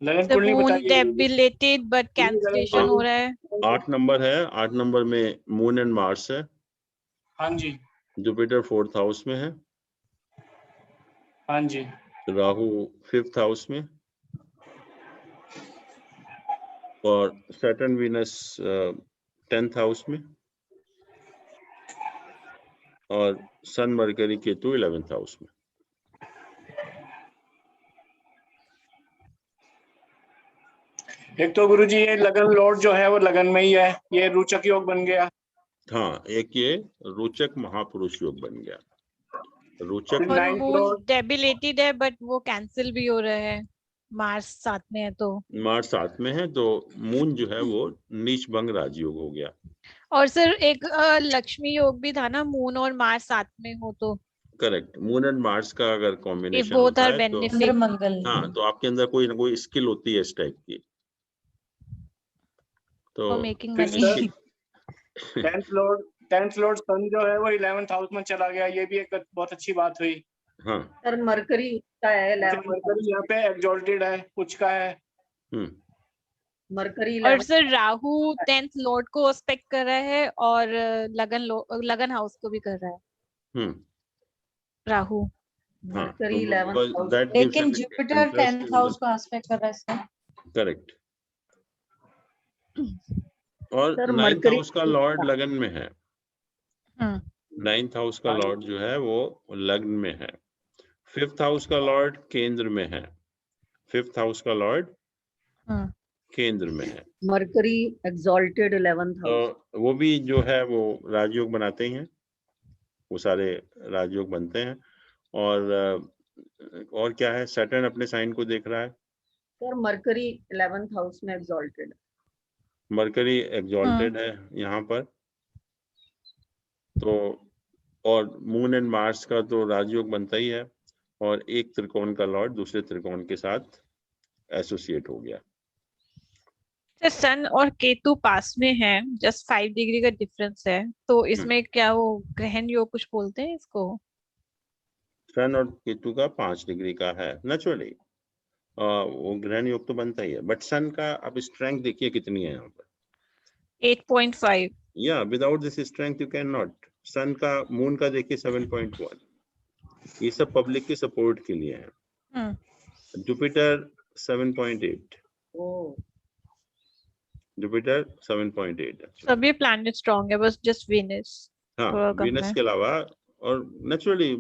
डेबिलेटेड बट कैंसलेशन हो रहा है। 8 नंबर है, 8 नंबर में मून एंड मार्स है। हाँ जी। जुपिटर 4th हाउस में है। हाँ जी। राहु 5th हाउस में, और सैटर्न वीनस 10th हाउस में, और सन मरकरी केतु 11th हाउस में। एक तो गुरुजी ये लगन लॉर्ड जो है वो लगन में ही है, ये रोचक योग बन गया। हाँ, एक ये रोचक महापुरुष योग बन गया। रोचक और मून डेबिलेटेड है बट वो कैंसिल भी हो रहा है, मार्स साथ में है, तो मार्स साथ में है तो मून जो है वो नीच भंग राजयोग हो गया। और सर एक लक्ष्मी योग भी था ना, मून और मार्स साथ में हो तो। करेक्ट, मून एंड मार्स का अगर कॉम्बिनेशन होता है तो मंगल, हाँ, तो आपके अंदर कोई ना कोई स्किल होती है इस टाइप की। तो मेकिंग मनी। 10th लॉर्ड सन जो है वो 11th हाउस में चला गया, ये भी एक बहुत अच्छी बात हुई। हाँ सर मरकरी का है, मरकरी यहाँ पे एग्जॉल्टेड है, कुछ का है। मरकरी और सर राहु 10th लॉर्ड को एस्पेक्ट कर रहा है और लगन हाउस को भी कर रहा है। राहु मरकरी 11th हाउस, लेकिन जुपिटर 10th हाउस को एस्पेक्ट कर रहा है इसका। करेक्ट, और 9th हाउस का लॉर्ड लगन में है। 9th हाउस का लॉर्ड जो है वो लग्न में है। 5th हाउस का लॉर्ड केंद्र में है। 5th हाउस का लॉर्ड केंद्र में है। मरकरी एक्सॉल्टेड 11th हाउस, तो वो भी जो है वो राजयोग बनाते हैं, वो सारे राजयोग बनते हैं। और क्या है, सैटर्न अपने साइन को देख रहा है। सर मरकरी 11th हाउस में एक्सॉल्टेड, मरकरी एक्सॉल्टेड है यहाँ पर। तो और मून एंड मार्स का तो राजयोग बनता ही है, और एक त्रिकोण का लॉर्ड दूसरे त्रिकोण के साथ एसोसिएट हो गया। सन और केतु पास में है, जस्ट 5 डिग्री का डिफरेंस है, तो इसमें क्या वो ग्रहण योग कुछ बोलते हैं इसको? सन और केतु का 5 डिग्री का है नेचुरली, वो ग्रहण योग तो बनता ही है। बट सन का अब स्ट्रेंथ देखिए कितनी है यहाँ पर, 8.5। या without this strength you can not. Sun का, मून का देखिए 7.1, ये सब पब्लिक के सपोर्ट के लिए है। Jupiter 7.8, Jupiter 7.8। सभी प्लैनेट स्ट्रांग है, बस जस्ट वीनस। हाँ, वीनस के अलावा, और नेचुरली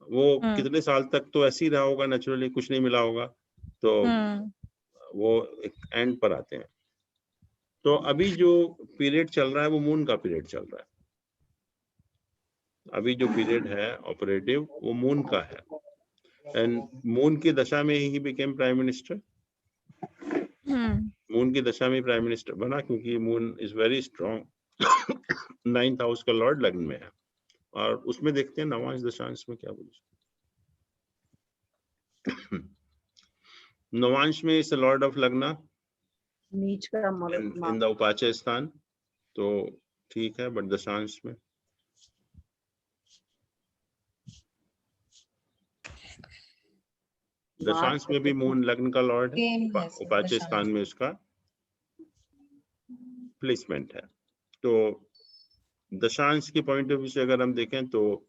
वो कितने साल तक तो ऐसे ही रहा होगा, नेचुरली कुछ नहीं मिला होगा, तो वो एक एंड पर आते हैं। तो अभी जो पीरियड चल रहा है वो मून का पीरियड चल रहा है। अभी जो पीरियड है ऑपरेटिव वो मून का है, एंड मून की दशा में he became prime minister. Moon की दशा में प्राइम मिनिस्टर बना, क्योंकि moon is very strong. 9th house का लॉर्ड लग्न में है, और उसमें देखते हैं नवांश दशांश में क्या बोले। नवांश में इस लॉर्ड ऑफ लग्ना नीच का इन द उपाच्य स्थान, तो ठीक है, बट दशांश में भी मून लग्न का लॉर्ड है, उपाच्य स्थान में उसका प्लेसमेंट है। तो दशांश के पॉइंट ऑफ व्यू से अगर हम देखें तो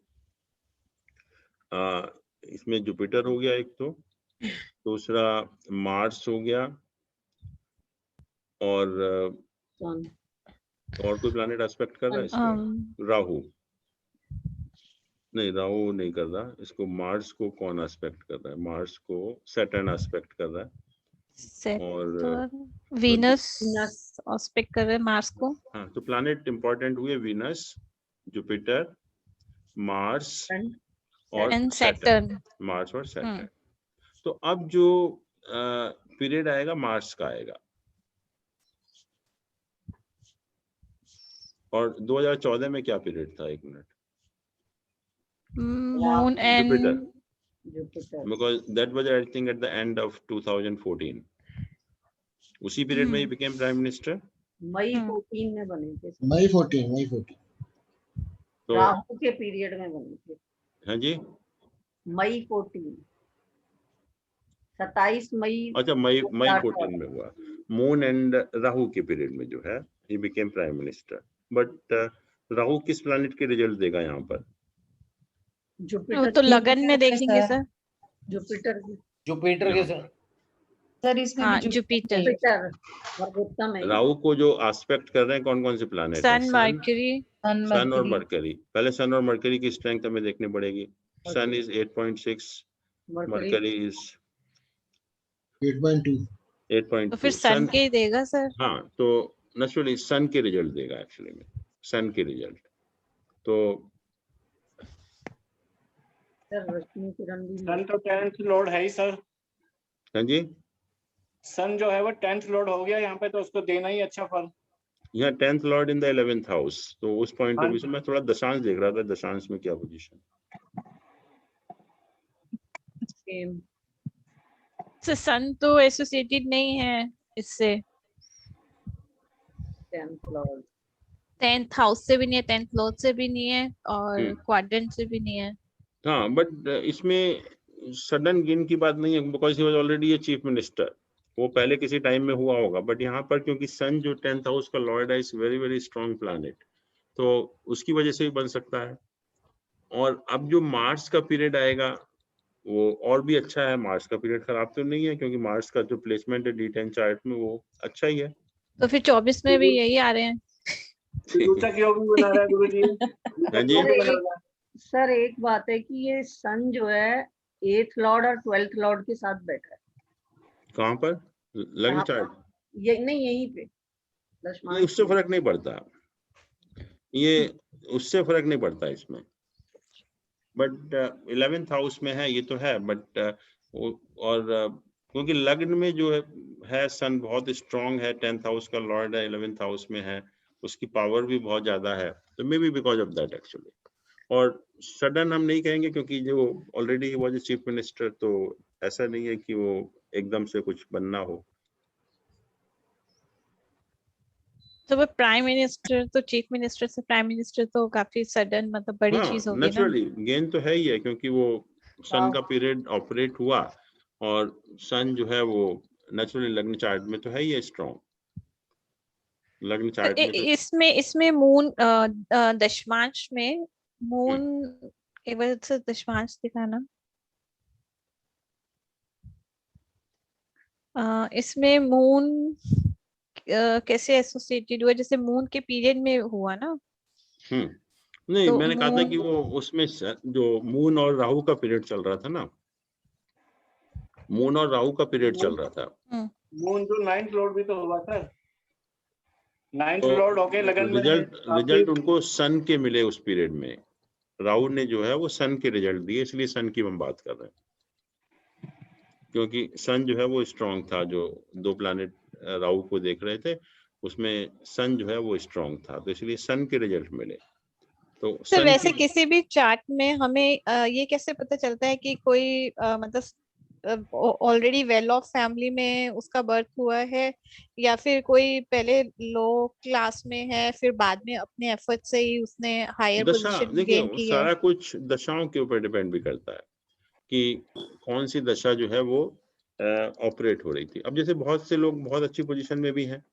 इसमें जुपिटर हो गया एक, तो दूसरा मार्स हो गया, और कोई प्लैनेट एस्पेक्ट कर रहा है इसमें? राहु नहीं कर रहा इसको। मार्स को कौन एस्पेक्ट कर रहा है? मार्स को सैटर्न एस्पेक्ट कर रहा है, और वीनस एस्पेक्ट कर रहा है मार्स को। हाँ, तो प्लैनेट इंपॉर्टेंट हुए वीनस, जुपिटर, मार्स और सैटर्न। मार्स और सैटर्न। तो अब जो पीरियड आएगा मार्स का आएगा, और 2014 में क्या पीरियड था? 1 minute. Moon and Jupiter, because that was I think at the end of 2014. उसी पीरियड में ही became prime minister। मई 14 में बने थे। मई 14 तो राहु के पीरियड में बने थे। हाँ जी, मई 14, 27 मई। अच्छा, मई 14 में हुआ। मून एंड राहु के पीरियड में जो है he became prime minister। But Rahu किस प्लैनेट के रिजल्ट देगा यहाँ पर? जुपिटर तो लगन में देखेंगे सर। जुपिटर के सर इसमें भी जुपिटर राहु को जो एस्पेक्ट कर रहे हैं कौन कौन से प्लैनेट? सन, मरकरी, सन और मरकरी। पहले सन और मरकरी की स्ट्रेंथ हमें देखनी पड़ेगी। सन इज 8.6, मरकरी इज 8.2। तो फिर सन के ही देगा सर। हाँ, तो नेचुरली सन के रिजल्ट देगा, एक्चुअली में सन के रिजल्ट। तो सन तो 10th लॉर्ड है ही सर। हाँ जी, सन जो है वो 10th लॉर्ड हो गया यहाँ पे, तो उसको देना ही अच्छा फल। यहाँ 10th Lord in the 11th house, तो उस पॉइंट ऑफ व्यू से मैं थोड़ा दशांश देख रहा था, दशांश में क्या पोजीशन। सर सन तो एसोसिएटेड नहीं है इससे, 10th हाउस से भी नहीं है, 10th लॉर्ड से भी नहीं है, और क्वाड्रेंट से भी नहीं है। हाँ, बट इसमें सडन गेन की बात नहीं है, because he was already a chief minister. वो पहले किसी टाइम में हुआ होगा, बट यहाँ पर क्योंकि सन जो 10th हाउस का लॉर्ड है, is very very strong planet, तो उसकी वजह से भी बन सकता है। और अब जो मार्स का पीरियड आएगा वो और भी अच्छा है। मार्स का पीरियड खराब तो नहीं है, क्योंकि मार्स का जो प्लेसमेंट है D10 चार्ट में वो अच्छा ही है। तो फिर 24 में भी यही आ रहे हैं। सर एक बात है कि ये सन जो है 8th लॉर्ड और 12th लॉर्ड के साथ बैठा है। कहाँ पर? लग्न चार्ट? ये नहीं, यहीं पे उससे फर्क नहीं पड़ता, ये उससे फर्क नहीं पड़ता इसमें। बट 11th हाउस में है, ये तो है, बट और क्योंकि लग्न में जो है सन बहुत स्ट्रॉन्ग है, 10th हाउस का लॉर्ड है, 11th हाउस में है, उसकी पावर भी बहुत ज्यादा है, तो may be because of that actually. और सडन हम नहीं कहेंगे, क्योंकि जो already he was chief minister, तो ऐसा नहीं है कि वो एकदम से कुछ बनना हो। तो वो प्राइम मिनिस्टर, तो चीफ मिनिस्टर से प्राइम मिनिस्टर तो काफी सडन, मतलब बड़ी चीज होगी ना। नेचुरली गेन तो है ही है, क्योंकि वो सन का पीरियड ऑपरेट हुआ, और सन जो है वो नेचुरली लग्न चार्ट में तो है ही स्ट्रॉन्ग। लग्न चार्ट में तो इसमें मून दशमांश में मून एक बार से दशमांश दिखाना। इसमें मून कैसे एसोसिएटेड हुआ? जैसे मून के पीरियड में हुआ ना। नहीं, तो मैंने कहा था मून कि वो उसमें जो मून और राहु का पीरियड चल रहा था ना, मून और राहु का पीरियड चल रहा था। मून जो 9th लॉर्ड भी तो हुआ था, 9th तो लॉर्ड होके लगन में रिजल्ट उनको सन के मिले उस पीरियड में। राहु ने जो है वो सन के रिजल्ट दिए, इसलिए सन की हम बात कर रहे हैं, क्योंकि सन जो है वो स्ट्रांग था। जो 2 प्लैनेट राहु को देख रहे थे उसमें सन जो है वो स्ट्रांग था, तो इसलिए सन के रिजल्ट मिले। तो सर सन वैसे की किसी भी चार्ट में हमें ये कैसे पता चलता है कि कोई मतलब ऑलरेडी वेल ऑफ फैमिली में उसका बर्थ हुआ है, या फिर कोई पहले लो क्लास में है फिर बाद में अपने एफर्ट से ही उसने हायर दशा, पोजीशन देखिए गेन की है? सारा कुछ दशाओं के ऊपर डिपेंड भी करता है कि कौन सी दशा जो है वो ऑपरेट हो रही थी। अब जैसे बहुत से लोग बहुत अच्छी पोजीशन में भी हैं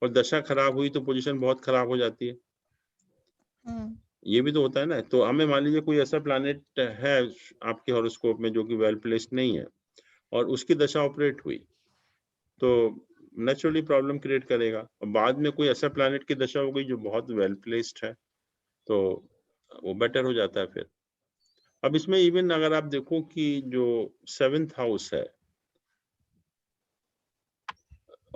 और दशा खराब हुई तो पोजीशन बहुत खराब हो जाती है, ये भी तो होता है ना। तो हमें मान लीजिए कोई ऐसा प्लैनेट है आपके हॉरोस्कोप में जो कि वेल प्लेस्ड नहीं है और उसकी दशा ऑपरेट हुई तो नेचुरली प्रॉब्लम क्रिएट करेगा। और बाद में कोई ऐसा प्लैनेट की दशा हो गई जो बहुत वेल प्लेस्ड है तो वो बेटर हो जाता है फिर। अब इसमें इवन अगर आप देखो कि जो 7th हाउस है,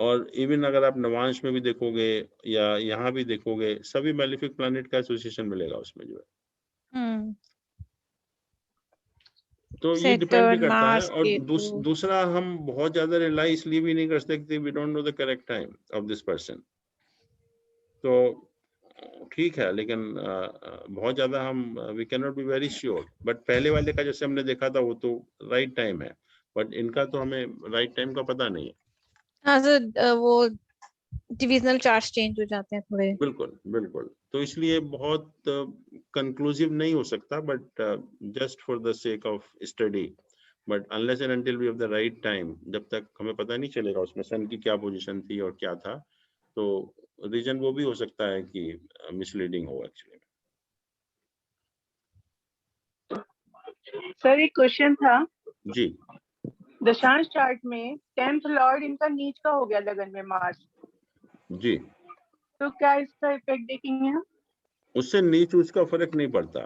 और इवन अगर आप नवांश में भी देखोगे या यहाँ भी देखोगे, सभी मैलिफिक प्लैनेट का एसोसिएशन मिलेगा उसमें जो है। तो ये डिपेंड भी सैटर्न, करता है। मार्स, और केतु। दूसरा हम बहुत ज्यादा रिलाई इसलिए भी नहीं कर सकते, we don't know the correct time of this person. तो ठीक है, लेकिन बहुत ज्यादा हम we can not be very sure. But पहले वाले का जैसे हमने देखा था वो तो राइट टाइम है, बट इनका तो हमें राइट टाइम का पता नहीं है। हाँ सर, वो डिविजनल चार्ट्स चेंज हो जाते हैं थोड़े। बिल्कुल बिल्कुल, तो इसलिए बहुत कंक्लूसिव नहीं हो सकता, but just for the sake of study. But unless and until we have the right time, जब तक हमें पता नहीं चलेगा उसमें सन की क्या पोजीशन थी और क्या था, तो रीजन वो भी हो सकता है कि मिसलीडिंग हो एक्चुअली। सर एक क्वेश्चन था जी, दशांश चार्ट में 10th लॉर्ड इनका नीच का हो गया लगन में मार्च, जी, तो क्या इसका इफेक्ट देखेंगे हम? उससे नीच उसका फर्क नहीं पड़ता।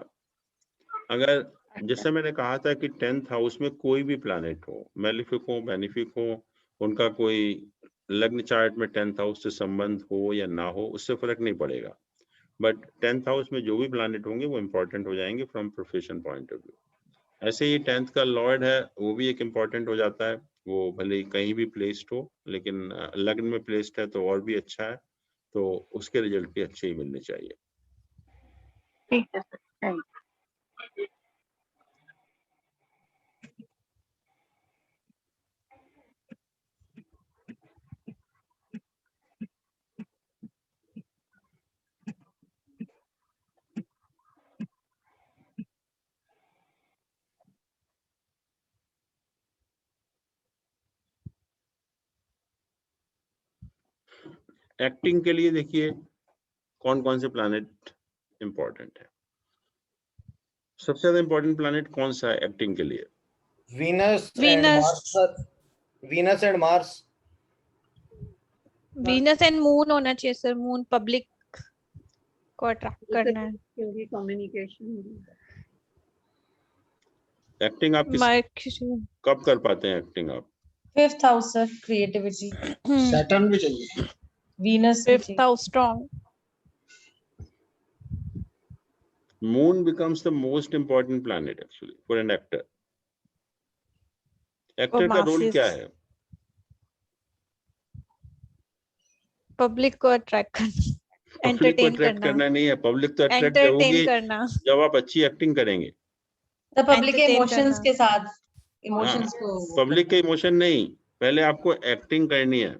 अगर जैसे मैंने कहा था कि 10th हाउस में कोई भी प्लैनेट हो, मेलिफिक हो बेनिफिक हो, उनका कोई लग्न चार्ट में 10th हाउस से संबंध हो या ना हो, उससे फर्क नहीं पड़ेगा। बट 10th हाउस में जो भी प्लैनेट होंगे वो इंपॉर्टेंट हो जाएंगे from profession point of view. ऐसे ही 10th का लॉर्ड है वो भी एक इम्पॉर्टेंट हो जाता है, वो भले ही कहीं भी प्लेस्ड हो, लेकिन लग्न में प्लेस्ड है तो और भी अच्छा है, तो उसके रिजल्ट भी अच्छे ही मिलने चाहिए। ठीक है सर, थैंक यू। एक्टिंग के लिए देखिए कौन कौन से प्लैनेट इंपॉर्टेंट है। सबसे ज्यादा इंपॉर्टेंट प्लैनेट कौन सा है एक्टिंग के लिए? Venus and Venus. Mars. Venus and Mars. Venus and moon होना चाहिए सर, मून पब्लिक को अट्रैक्ट करना है। क्योंकि कम्युनिकेशन एक्टिंग आप कब कर पाते हैं एक्टिंग आप? 5th house sir, creativity. Saturn भी चाहिए, वीनस भी 5th house strong. Moon becomes the most important planet actually for an actor. Actor का रोल क्या है? पब्लिक को अट्रैक्ट करना, पब्लिक को एंटरटेन अट्रैक्ट करना, करना नहीं है, पब्लिक तो अट्रैक्ट एंटरटेन होगी करना, जब आप अच्छी एक्टिंग करेंगे। द पब्लिक के entertain इमोशंस करना। के साथ, हाँ, इमोशंस को वो पब्लिक के करना। इमोशन नहीं, पहले आपको एक्टिंग करनी है।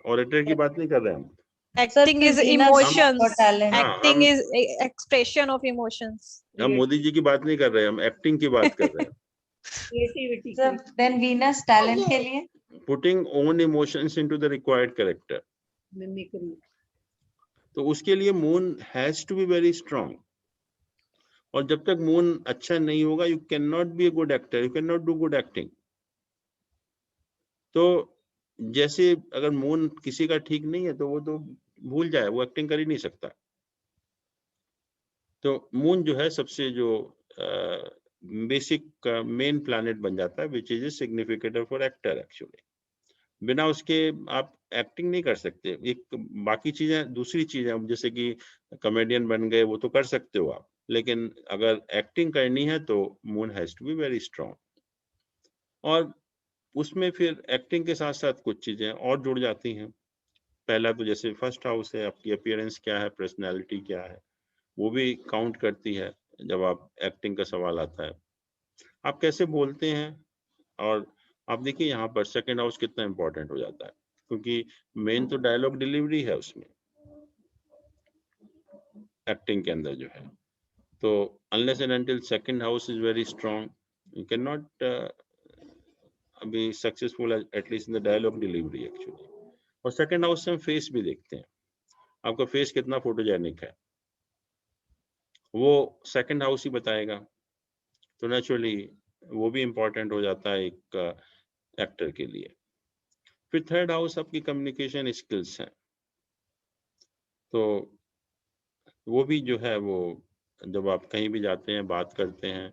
ऑरेटर की बात नहीं कर रहे हम। सर Acting फिर is वीनस emotions. और टैलेंट। हाँ, Acting is expression of emotions. हम मोदी जी की बात नहीं कर रहे, हम एक्टिंग की बात कर रहे हैं। Creativity sir then Venus talent के लिए putting own emotions into the required character, mimicry. तो उसके लिए moon has to be very strong. और जब तक मून अच्छा नहीं होगा you can not be a good actor, you can not do good acting. तो जैसे अगर मून किसी का ठीक नहीं है तो वो तो भूल जाए, वो एक्टिंग कर ही नहीं सकता। तो मून जो है सबसे जो बेसिक मेन प्लैनेट बन जाता है, which is a significator for actor actually. बिना उसके आप एक्टिंग नहीं कर सकते। एक बाकी चीजें, दूसरी चीजें जैसे कि कॉमेडियन बन गए, वो तो कर सकते हो आप, लेकिन अगर एक्टिंग करनी है तो moon has to be very strong. और उसमें फिर एक्टिंग के साथ साथ कुछ चीजें और जुड़ जाती हैं। पहला तो जैसे फर्स्ट हाउस है, आपकी अपीयरेंस क्या है, पर्सनैलिटी क्या है, वो भी काउंट करती है जब आप एक्टिंग का सवाल आता है। आप कैसे बोलते हैं, और आप देखिए यहाँ पर सेकंड हाउस कितना इंपॉर्टेंट हो जाता है, क्योंकि मेन तो डायलॉग डिलीवरी है उसमें, एक्टिंग के अंदर जो है। तो unless and until second house is very strong, you can not be successful at least in the dialogue delivery actually. और सेकंड हाउस से हम फेस भी देखते हैं, आपका फेस कितना फोटोजेनिक है वो सेकंड हाउस ही बताएगा। तो नेचुरली वो भी इंपॉर्टेंट हो जाता है एक एक्टर के लिए। फिर थर्ड हाउस आपकी कम्युनिकेशन स्किल्स हैं, तो वो भी जो है वो जब आप कहीं भी जाते हैं, बात करते हैं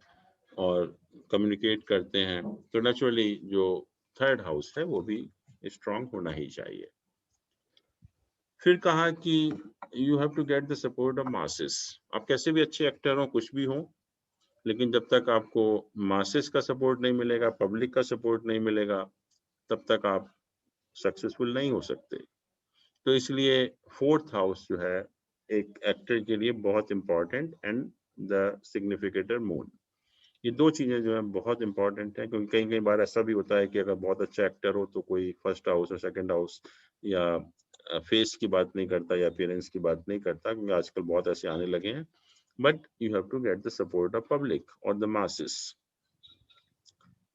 और कम्युनिकेट करते हैं, तो नेचुरली जो थर्ड हाउस है वो भी स्ट्रांग होना ही चाहिए। फिर कहा कि you have to get the support of masses. आप कैसे भी अच्छे एक्टर हो, कुछ भी हो, लेकिन जब तक आपको मासेस का सपोर्ट नहीं मिलेगा, पब्लिक का सपोर्ट नहीं मिलेगा, तब तक आप सक्सेसफुल नहीं हो सकते। तो इसलिए फोर्थ हाउस जो है एक एक्टर के लिए बहुत important, and the significator moon, ये दो चीजें जो है बहुत इंपॉर्टेंट है। क्योंकि कई कई बार ऐसा भी होता है कि अगर बहुत अच्छा एक्टर हो तो कोई फर्स्ट हाउस और सेकंड हाउस या फेस की बात नहीं करता या अपीयरेंस की बात नहीं करता, क्योंकि आजकल बहुत ऐसे आने लगे हैं। But you have to get the support of public और द मासेस।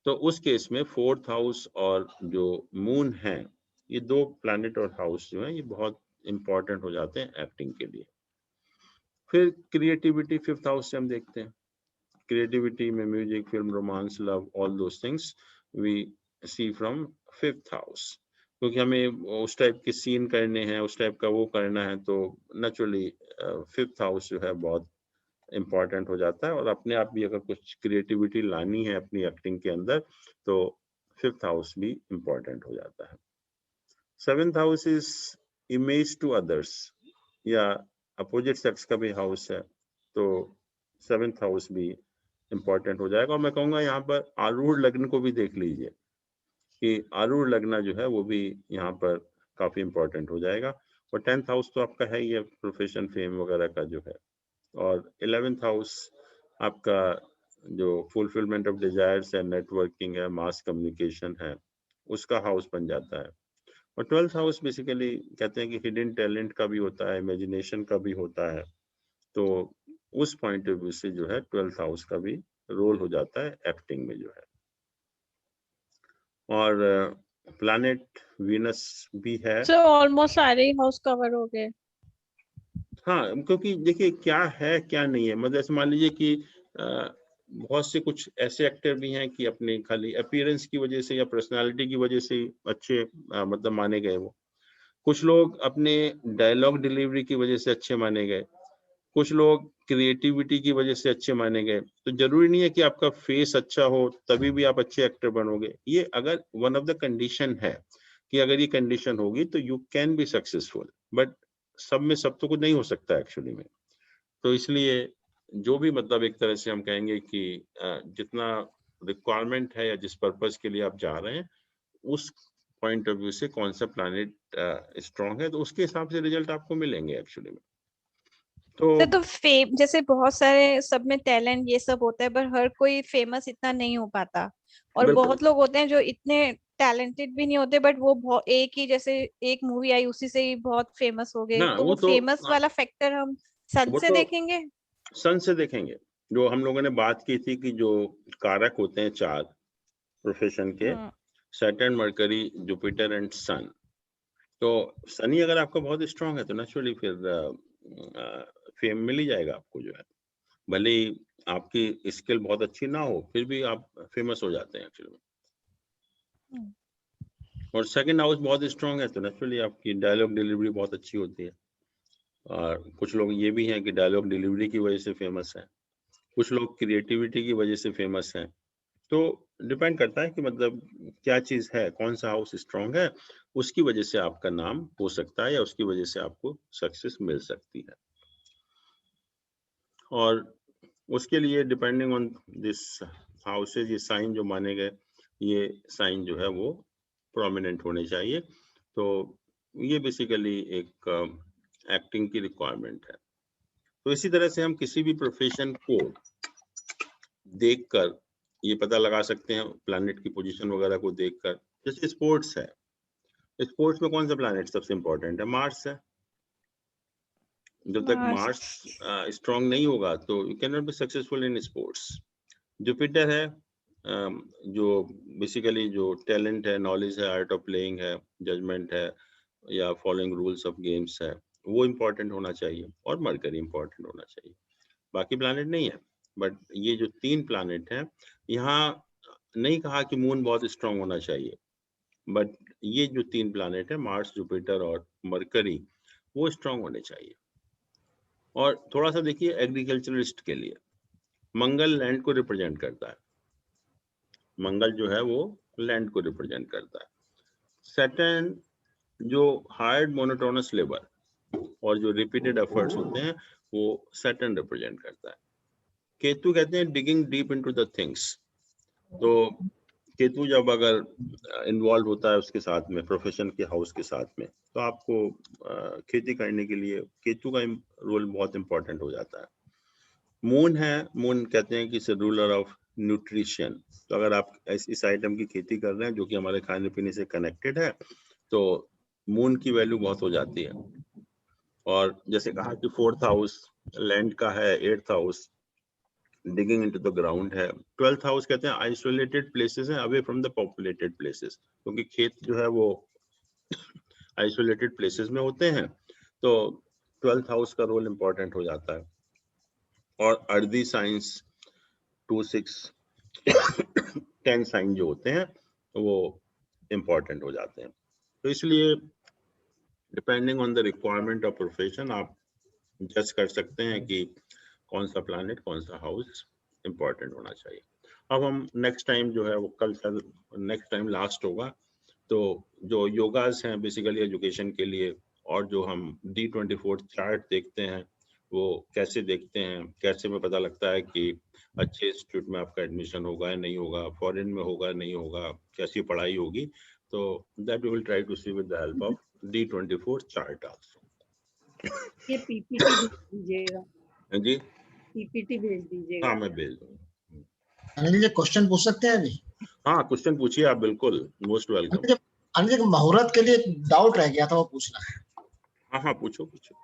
तो उस केस में फोर्थ हाउस और जो मून है, ये दो प्लैनेट और हाउस जो है ये बहुत इंपॉर्टेंट हो जाते हैं एक्टिंग के लिए। फिर क्रिएटिविटी फिफ्थ हाउस से हम देखते हैं। क्रिएटिविटी में music, film, romance, love, all those things we see from fifth house. क्योंकि हमें उस टाइप के सीन करने हैं, उस टाइप का वो करना है, तो नेचुरली फिफ्थ हाउस जो है बहुत इंपॉर्टेंट हो जाता है। और अपने आप भी अगर कुछ क्रिएटिविटी लानी है अपनी एक्टिंग के अंदर, तो फिफ्थ हाउस भी इंपॉर्टेंट हो जाता है। Seventh house is image to others, या अपोजिट सेक्स का भी हाउस है, तो सेवेंथ हाउस भी इंपॉर्टेंट हो जाएगा। और मैं कहूँगा यहाँ पर आरूढ़ लग्न को भी देख लीजिए कि आरूढ़ लग्न जो है वो भी यहाँ पर काफी इंपॉर्टेंट हो जाएगा। और टेंथ हाउस तो आपका है ही है, प्रोफेशन, फेम वगैरह का जो है। और 11th हाउस आपका जो फुलफिलमेंट ऑफ डिजायर्स है, नेटवर्किंग है, मास कम्युनिकेशन है, उसका हाउस बन जाता है। और 12th हाउस बेसिकली कहते हैं कि हिडन टैलेंट का भी होता है, इमेजिनेशन का भी होता है। तो उस पॉइंट ऑफ व्यू से जो है 12th हाउस का भी रोल हो जाता है एक्टिंग में जो है। और प्लैनेट वीनस भी है। सो ऑलमोस्ट सारे हाउस कवर हो गए। हाँ, क्योंकि देखिए क्या है क्या नहीं है, मतलब ऐसे मान लीजिए कि बहुत से कुछ ऐसे एक्टर भी हैं कि अपने खाली अपीयरेंस की वजह से या पर्सनालिटी की वजह से अच्छे मतलब माने गए। वो कुछ लोग अपने डायलॉग डिलीवरी की वजह से अच्छे माने गए, कुछ लोग क्रिएटिविटी की वजह से अच्छे माने गए। तो जरूरी नहीं है कि आपका फेस अच्छा हो तभी भी आप अच्छे एक्टर बनोगे। ये अगर वन ऑफ द कंडीशन है कि अगर ये कंडीशन होगी तो you can be successful, but सब में सब तो कुछ नहीं हो सकता एक्चुअली में। तो इसलिए जो भी मतलब एक तरह से हम कहेंगे कि जितना रिक्वायरमेंट है या जिस पर्पस के लिए आप जा रहे हैं, उस पॉइंट ऑफ व्यू से कौन सा प्लैनेट स्ट्रांग है, तो उसके हिसाब से रिजल्ट आपको मिलेंगे एक्चुअली में। तो फेम जैसे बहुत सारे सब में टैलेंट ये सब होता है, पर हर कोई फेमस इतना नहीं हो पाता। और बहुत लोग होते हैं जो इतने टैलेंटेड भी नहीं होते, बट वो एक ही जैसे एक मूवी आई उसी से ही बहुत फेमस हो गए। तो वो फेमस वाला फैक्टर हम सन से देखेंगे। सन से देखेंगे। जो हम लोगों ने बात की थी कि जो कारक होते हैं 4 प्रोफेशन के, सैटर्न, मरकरी, जुपिटर एंड सन। तो सन ही अगर आपका बहुत स्ट्रांग है तो नेचुरली फिर फेम मिल ही जाएगा आपको जो है। भले ही आपकी स्किल बहुत अच्छी ना हो फिर भी आप फेमस हो जाते हैं एक्चुअली में। और सेकंड हाउस बहुत स्ट्रांग है तो नेचुरली आपकी डायलॉग डिलीवरी बहुत अच्छी होती है। और कुछ लोग ये भी हैं कि डायलॉग डिलीवरी की वजह से फेमस है, कुछ लोग क्रिएटिविटी की वजह से फेमस हैं। तो डिपेंड करता है कि मतलब क्या चीज है, कौन सा हाउस स्ट्रांग है, उसकी वजह से आपका नाम हो सकता है या उसकी वजह से आपको सक्सेस मिल सकती है। और उसके लिए डिपेंडिंग ऑन दिस हाउसेज, ये साइन जो माने गए, ये साइन जो है वो प्रोमिनेंट होने चाहिए। तो ये बेसिकली एक एक्टिंग की रिक्वायरमेंट है। तो इसी तरह से हम किसी भी प्रोफेशन को देखकर ये पता लगा सकते हैं, प्लैनेट की पोजीशन वगैरह को देखकर। जैसे स्पोर्ट्स है, स्पोर्ट्स में कौन सा प्लैनेट सबसे इंपॉर्टेंट है? मार्स है। जब तक मार्स स्ट्रांग नहीं होगा तो you can not be successful in sports. Jupiter है, जो बेसिकली जो टैलेंट है, नॉलेज है, आर्ट ऑफ प्लेइंग है, जजमेंट है, या फॉलोइंग रूल्स ऑफ गेम्स है, वो इम्पोर्टेंट होना चाहिए। और मरकरी इम्पोर्टेंट होना चाहिए, बाकी प्लैनेट नहीं है। बट ये जो 3 प्लैनेट हैं, यहाँ नहीं कहा कि मून बहुत स्ट्रांग होना चाहिए, बट ये जो 3 प्लैनेट है, मार्स, जुपिटर और मरकरी, वो स्ट्रांग होने चाहिए। और थोड़ा सा देखिए एग्रीकल्चरलिस्ट के लिए मंगल लैंड को रिप्रेजेंट करता है, मंगल जो है वो लैंड को रिप्रेजेंट करता है। सैटर्न जो हार्ड मोनोटोनस लेबर और जो रिपीटेड एफर्ट्स होते हैं, वो सैटर्न रिप्रेजेंट करता है। केतु कहते हैं digging deep into the things. तो केतु जब अगर इन्वॉल्व होता है उसके साथ में, प्रोफेशन के हाउस के साथ में, तो आपको खेती करने के लिए केतु का रोल बहुत इंपॉर्टेंट हो जाता है। मून है, मून कहते हैं कि इट्स रूलर ऑफ न्यूट्रिशन। तो अगर आप इस आइटम की खेती कर रहे हैं जो कि हमारे खाने पीने से कनेक्टेड है, तो मून की वैल्यू बहुत हो जाती है। और जैसे कहा कि 4th हाउस लैंड का है, 8th house digging into the ground है, 12th हाउस कहते हैं आइसोलेटेड प्लेसेस हैं, away from the populated places, क्योंकि खेत जो है वो आइसोलेटेड प्लेसेस में होते हैं। तो 12th हाउस का रोल इंपॉर्टेंट हो जाता है। और अर्दी साइंस 2, 6, 10 साइन जो होते हैं वो इंपॉर्टेंट हो जाते हैं। तो इसलिए depending on the requirement of profession आप जज कर सकते हैं कि कौन सा प्लैनेट, कौन सा हाउस इंपॉर्टेंट होना चाहिए। अब हम नेक्स्ट टाइम जो है वो कल नेक्स्ट टाइम लास्ट होगा, तो जो योगास हैं बेसिकली एजुकेशन के लिए, और जो हम D24 चार्ट देखते हैं वो कैसे देखते हैं, कैसे में पता लगता है कि अच्छे इंस्टीट्यूट में आपका एडमिशन होगा या नहीं होगा, फॉरेन में होगा नहीं होगा, कैसी पढ़ाई होगी, तो that we will try to see with the help of D24 chart also. ये पीपीटी भेज दीजिएगा। जी पीपीटी भेज दीजिएगा। हाँ, मैं भेज दूंगा। अनिल जी क्वेश्चन पूछ सकते हैं अभी? हाँ, क्वेश्चन पूछिए आप, बिल्कुल, मोस्ट वेलकम। अनिल जी मुहूर्त के लिए डाउट रह गया था, वो पूछना है। हाँ हाँ, पूछो पूछो।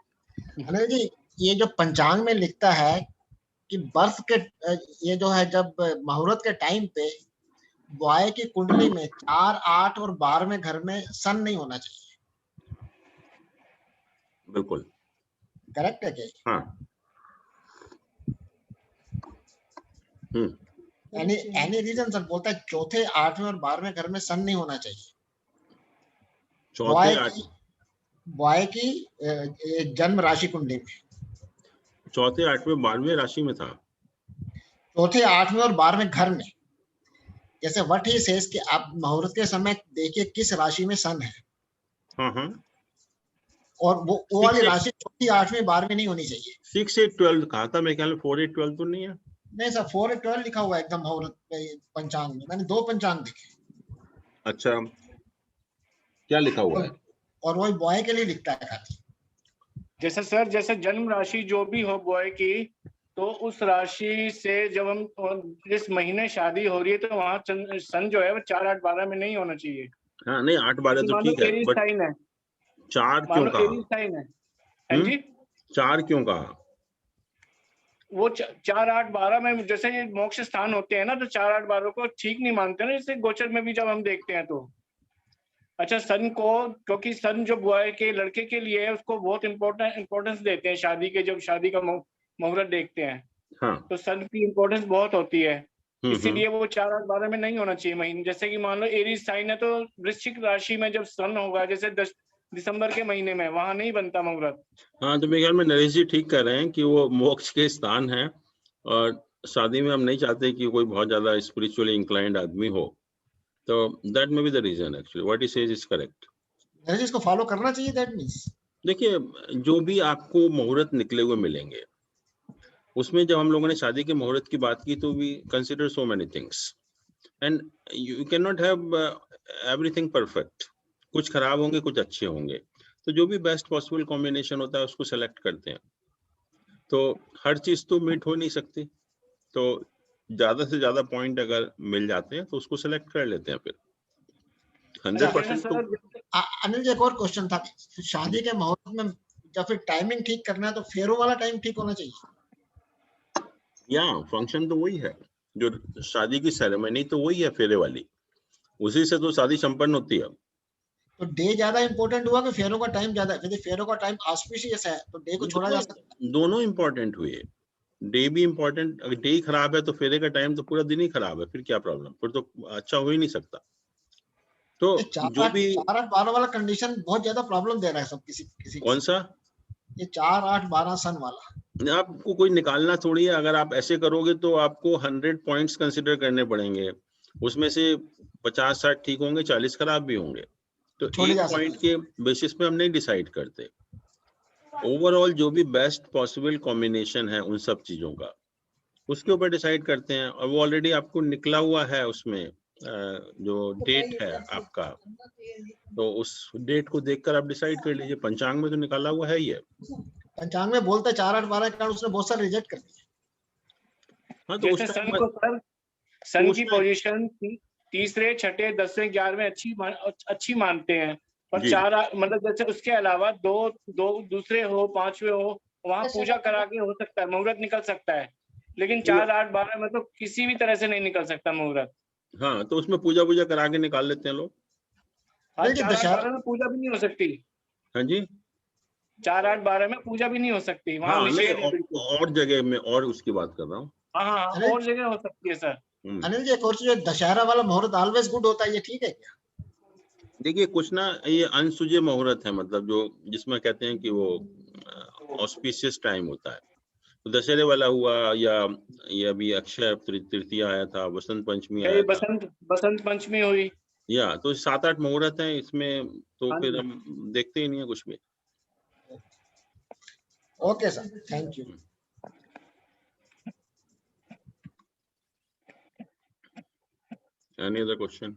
अनिल जी, ये जो पंचांग में लिखता है कि बर्थ के, ये जो है जब मुहूर्त के टाइम पे बॉय की कुंडली में 4, 8 और 12वें घर में सन नहीं होना चाहिए, बिल्कुल करेक्ट है क्या? हाँ। Any reason sir? बोलता है चौथे, 8वें और 12वें घर में सन नहीं होना चाहिए। बॉय की जन्म राशि कुंडली में चौथे, 8वें, 12वें राशि में था। चौथे, 8वें और 12वें घर में, जैसे व्हाट ही सेज कि आप मुहूर्त के समय देखिए किस राशि में सन है। हाँ हाँ, और वो वाली राशि चौथी, 8वें, 12वें नहीं होनी चाहिए। 6, 8, 12 कहा था, मैं ख्याल 4, 8, 12 तो नहीं है। नहीं सर, 4, 8, 12 लिखा हुआ है एकदम मुहूर्त पंचांग में। मैंने 2 पंचांग देखे। अच्छा, क्या लिखा हुआ है? और वही बॉय के लिए लिखता है खाली। जैसे सर, जैसे जन्म राशि जो भी हो बॉय की, तो उस राशि से जब हम इस महीने शादी हो रही है तो वहाँ सन जो है वो 4, 8, 12 में नहीं होना चाहिए। हाँ नहीं, 8, 12 तो ठीक है, बट 4 क्यों कहा? एरीज साइन है। हाँ जी, 4 क्यों कहा? वो 4, 8, 12 में जैसे ये मोक्ष स्थान होते हैं ना, तो 4, 8, 12 को ठीक नहीं मानते ना, जैसे गोचर में भी जब हम देखते हैं तो। अच्छा, सन को, क्योंकि सन जो बॉय के लड़के के लिए है उसको बहुत इम्पोर्टेंस देते हैं शादी के, जब शादी का मुहूर्त देखते हैं। हाँ। तो सन की इम्पोर्टेंस बहुत होती है, इसीलिए वो 4, 8, 12 में नहीं होना चाहिए महीने। जैसे कि मान लो एरीज साइन है तो वृश्चिक राशि में जब सन होगा, जैसे दिसंबर के महीने में, वहां नहीं बनता मुहूर्त। हाँ, तो मेरे ख्याल में नरेश जी ठीक कर रहे हैं कि वो मोक्ष के स्थान है, और शादी में हम नहीं चाहते कि कोई बहुत ज्यादा स्पिरिचुअली इंक्लाइंड आदमी हो, तो that may be the reason actually what he says is correct. Naresh इसको फॉलो करना चाहिए, दैट मींस। देखिए, जो भी आपको मुहूर्त निकले हुए मिलेंगे, उसमें जब हम लोगों ने शादी के मुहूर्त की बात की तो we consider so many things and you can not have everything perfect. कुछ खराब होंगे, कुछ अच्छे होंगे, तो जो भी बेस्ट पॉसिबल कॉम्बिनेशन होता है उसको सेलेक्ट करते हैं। तो हर चीज तो मीट हो नहीं सकती, तो ज्यादा से ज्यादा पॉइंट अगर मिल जाते हैं तो उसको सेलेक्ट कर लेते हैं। फिर 100% तो अनिल जी, एक और क्वेश्चन था, शादी के मुहूर्त में जब फिर टाइमिंग ठीक करना है तो फेरों वाला टाइम ठीक होना चाहिए। या फंक्शन तो वही है, जो शादी की सेरेमनी तो वही है फेरे वाली, उसी से तो शादी संपन्न होती है। तो डे ज्यादा इंपॉर्टेंट हुआ कि फेरों का टाइम ज्यादा? यदि फेरों का टाइम ऑस्पिशियस है तो डे को छोड़ा जा सकता है। दोनों इंपॉर्टेंट हुए, डे भी इंपॉर्टेंट। अगर डे ही खराब है तो फेरे का टाइम तो पूरा दिन ही खराब है, फिर क्या प्रॉब्लम, फिर तो अच्छा हो ही नहीं सकता। तो जो भी 4-8-12 वाला कंडीशन बहुत ज्यादा प्रॉब्लम दे रहा है सब किसी कौन सा ये 4-8-12 सन वाला। आपको कोई निकालना थोड़ी है। अगर आप ऐसे करोगे तो आपको 100 पॉइंट्स कंसिडर करने पड़ेंगे, उसमें से 50-60 ठीक होंगे, 40 खराब भी होंगे। तो एक पॉइंट के बेसिस पे हम नहीं डिसाइड करते। ओवरऑल जो भी बेस्ट पॉसिबल कॉम्बिनेशन है उन सब चीजों का, उसके ऊपर डिसाइड करते हैं। और वो ऑलरेडी आपको निकला हुआ है, उसमें जो डेट है आपका, तो उस डेट को देखकर आप डिसाइड कर लीजिए। पंचांग में तो निकाला हुआ है ही है। पंचांग में बोलते 4-8-12 के कारण उसने बहुत सारे रिजेक्ट कर दिए। हाँ, तो जैसे सन को सर, सन की पोजीशन तीसरे, छठे, 10वें, 11वें अच्छी मानते हैं, और 4 मतलब जैसे उसके अलावा दो दूसरे हो, 5वें हो, वहाँ पूजा करा के हो सकता है, मुहूर्त निकल सकता है। लेकिन 4-8-12 में तो किसी भी तरह से नहीं निकल सकता मुहूर्त। हाँ, तो उसमें पूजा करा के निकाल लेते हैं लोग। हाँ, 4-8-12 में पूजा भी नहीं हो सकती। हाँ जी, 4-8-12 में पूजा भी नहीं हो सकती, वहाँ हाँ, निषेध है। और जगह में और उसकी बात कर रहा हूँ। हाँ, और जगह हो सकती है सर। अनिल जी, एक और चीज, दशहरा वाला मुहूर्त ऑलवेज गुड होता है, ये ठीक है क्या? देखिए, कुछ ना ये अनसुजे मुहूर्त है, मतलब जो जिसमें कहते हैं कि वो ऑस्पिशियस टाइम होता है। तो दशहरे वाला हुआ, या ये अभी अक्षय तृतीया आया था, बसंत पंचमी आया था, बसंत पंचमी हुई, या तो 7-8 मुहूर्त हैं इसमें, तो फिर हम देखते ही नहीं है कुछ भी। Okay sir, thank you. Any other question?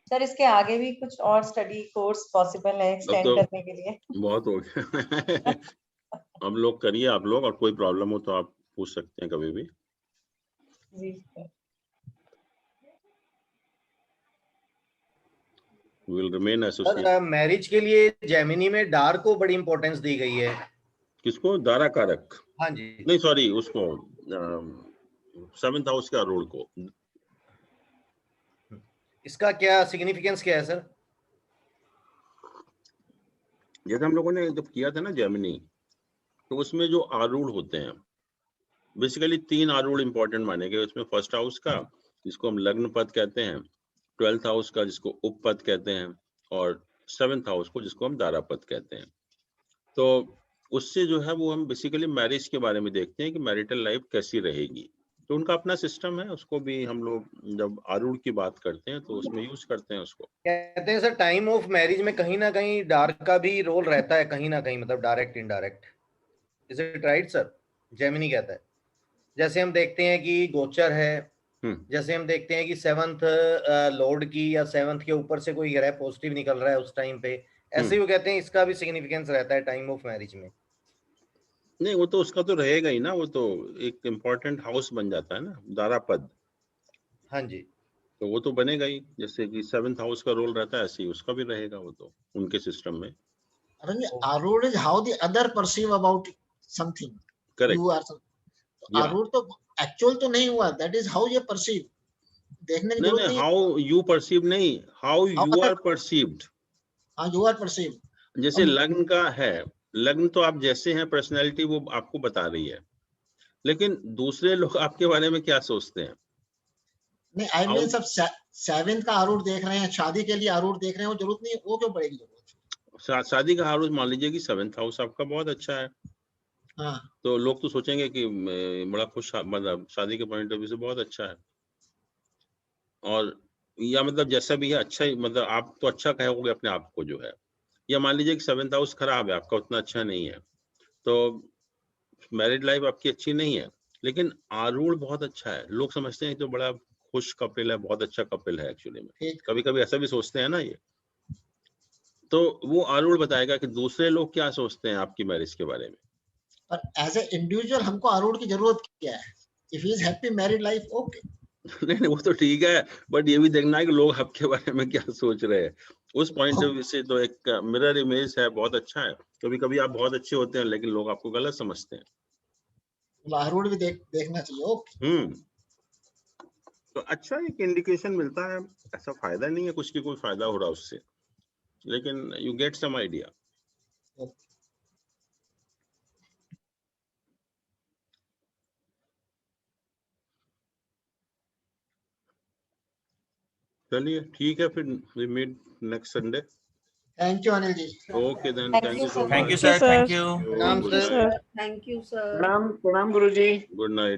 Sir, इसके आगे भी कुछ और स्टडी कोर्स पॉसिबल है एक्सटेंड तो करने के लिए? बहुत हो गया। अब लोग करिए, आप लोग, और कोई प्रॉब्लम हो तो आप पूछ सकते हैं कभी भी। जी Will remain associated. मैरिज के लिए जेमिनी में डार्क को बड़ी इंपॉर्टेंस दी गई है। किसको? दारा कारक? हाँ जी, नहीं सॉरी, उसको 7th हाउस का रूल को। इसका क्या सिग्निफिकेंस क्या है सर? जैसे हम लोगों ने जब किया था ना जेमिनी, तो उसमें जो आरूढ़ होते हैं, बेसिकली 3 आरूढ़ इंपॉर्टेंट माने गए उसमें। फर्स्ट हाउस का, जिसको हम लग्न पद कहते हैं, 12th हाउस का, जिसको उपपद कहते हैं, और 7th हाउस को, जिसको हम दारा पद कहते हैं। तो उससे जो है वो हम बेसिकली मैरिज के बारे में देखते हैं कि मैरिटल लाइफ कैसी रहेगी। तो उनका अपना सिस्टम है, उसको भी हम लोग जब आरूढ़ की बात करते हैं तो उसमें यूज करते हैं उसको। कहते हैं सर टाइम ऑफ मैरिज में कहीं ना कहीं डार्क का भी रोल रहता है, कहीं ना कहीं, मतलब direct indirect. Is it right sir? Gemini कहता है, जैसे हम देखते हैं कि गोचर है, जैसे हम देखते हैं कि 7th लॉर्ड की या 7th के ऊपर से कोई ग्रह पॉजिटिव निकल रहा है उस टाइम पे, ऐसे ही वो कहते हैं इसका भी सिग्निफिकेंस रहता है टाइम ऑफ मैरिज में। नहीं, वो तो उसका तो रहेगा ही ना, वो तो एक इम्पोर्टेंट हाउस बन जाता है ना, दारा पद। हाँ जी, तो वो तो बनेगा ही, जैसे कि 7th हाउस का रोल रहता है, ऐसे ही उसका भी रहेगा वो तो उनके सिस्टम में। आरूढ़ is how the other perceive about something. Correct. आरूढ़ तो एक्चुअल तो नहीं हुआ, that is how you perceive. देखने की जरूरत नहीं, हाउ यू परसीव नहीं, हाउ यू आर परसीव्ड। हाँ, यू आर परसीव्ड। जैसे लग्न का है, लग्न तो आप जैसे हैं पर्सनैलिटी वो आपको बता रही है, लेकिन दूसरे लोग आपके बारे में क्या सोचते हैं? नहीं आई मीन सब 7 का आरूढ़ देख रहे हैं, शादी के लिए आरूढ़ देख रहे हैं, वो जरूरत नहीं है, वो क्यों पड़ेगी जरूरत? शादी का आरूढ़ मान लीजिए कि 7th हाउस आपका बहुत अच्छा है, हाँ तो लोग तो सोचेंगे कि बड़ा खुश, मतलब शादी के पॉइंट ऑफ व्यू से बहुत अच्छा है। और या मतलब जैसा भी है अच्छा ही, मतलब आप तो अच्छा कहोगे अपने आप को जो है। या मान लीजिए कि 7th हाउस खराब है आपका, उतना अच्छा नहीं है, तो मैरिड लाइफ आपकी अच्छी नहीं है, लेकिन आरूढ़ बहुत अच्छा है, लोग समझते हैं तो बड़ा खुश कपिल है, बहुत अच्छा कपिल है एक्चुअली में। कभी कभी ऐसा भी सोचते हैं ना ये, तो वो आरूढ़ बताएगा कि दूसरे लोग क्या सोचते हैं आपकी मैरिज के बारे में। पर एज ए इंडिविजुअल हमको आरूढ़ की जरूरत क्या है? If he is happy married life okay. नहीं वो तो ठीक है, बट ये भी देखना है कि लोग आपके बारे में क्या सोच रहे हैं। उस पॉइंट ऑफ व्यू से तो एक मिरर इमेज है, बहुत अच्छा है। कभी कभी आप बहुत अच्छे होते हैं लेकिन लोग आपको गलत समझते हैं। आरूढ़ भी देखना चाहिए ओके। तो अच्छा एक इंडिकेशन मिलता है, ऐसा फायदा नहीं है कुछ की कोई फायदा हो रहा उससे, लेकिन यू गेट सम आइडिया। चलिए ठीक है, फिर we meet next Sunday. Thank you Anil ji. Okay then, Thank thank you, you so sir. Much. Thank you, sir. प्रणाम good sir. Night. Thank you sir. प्रणाम गुरुजी। Good night.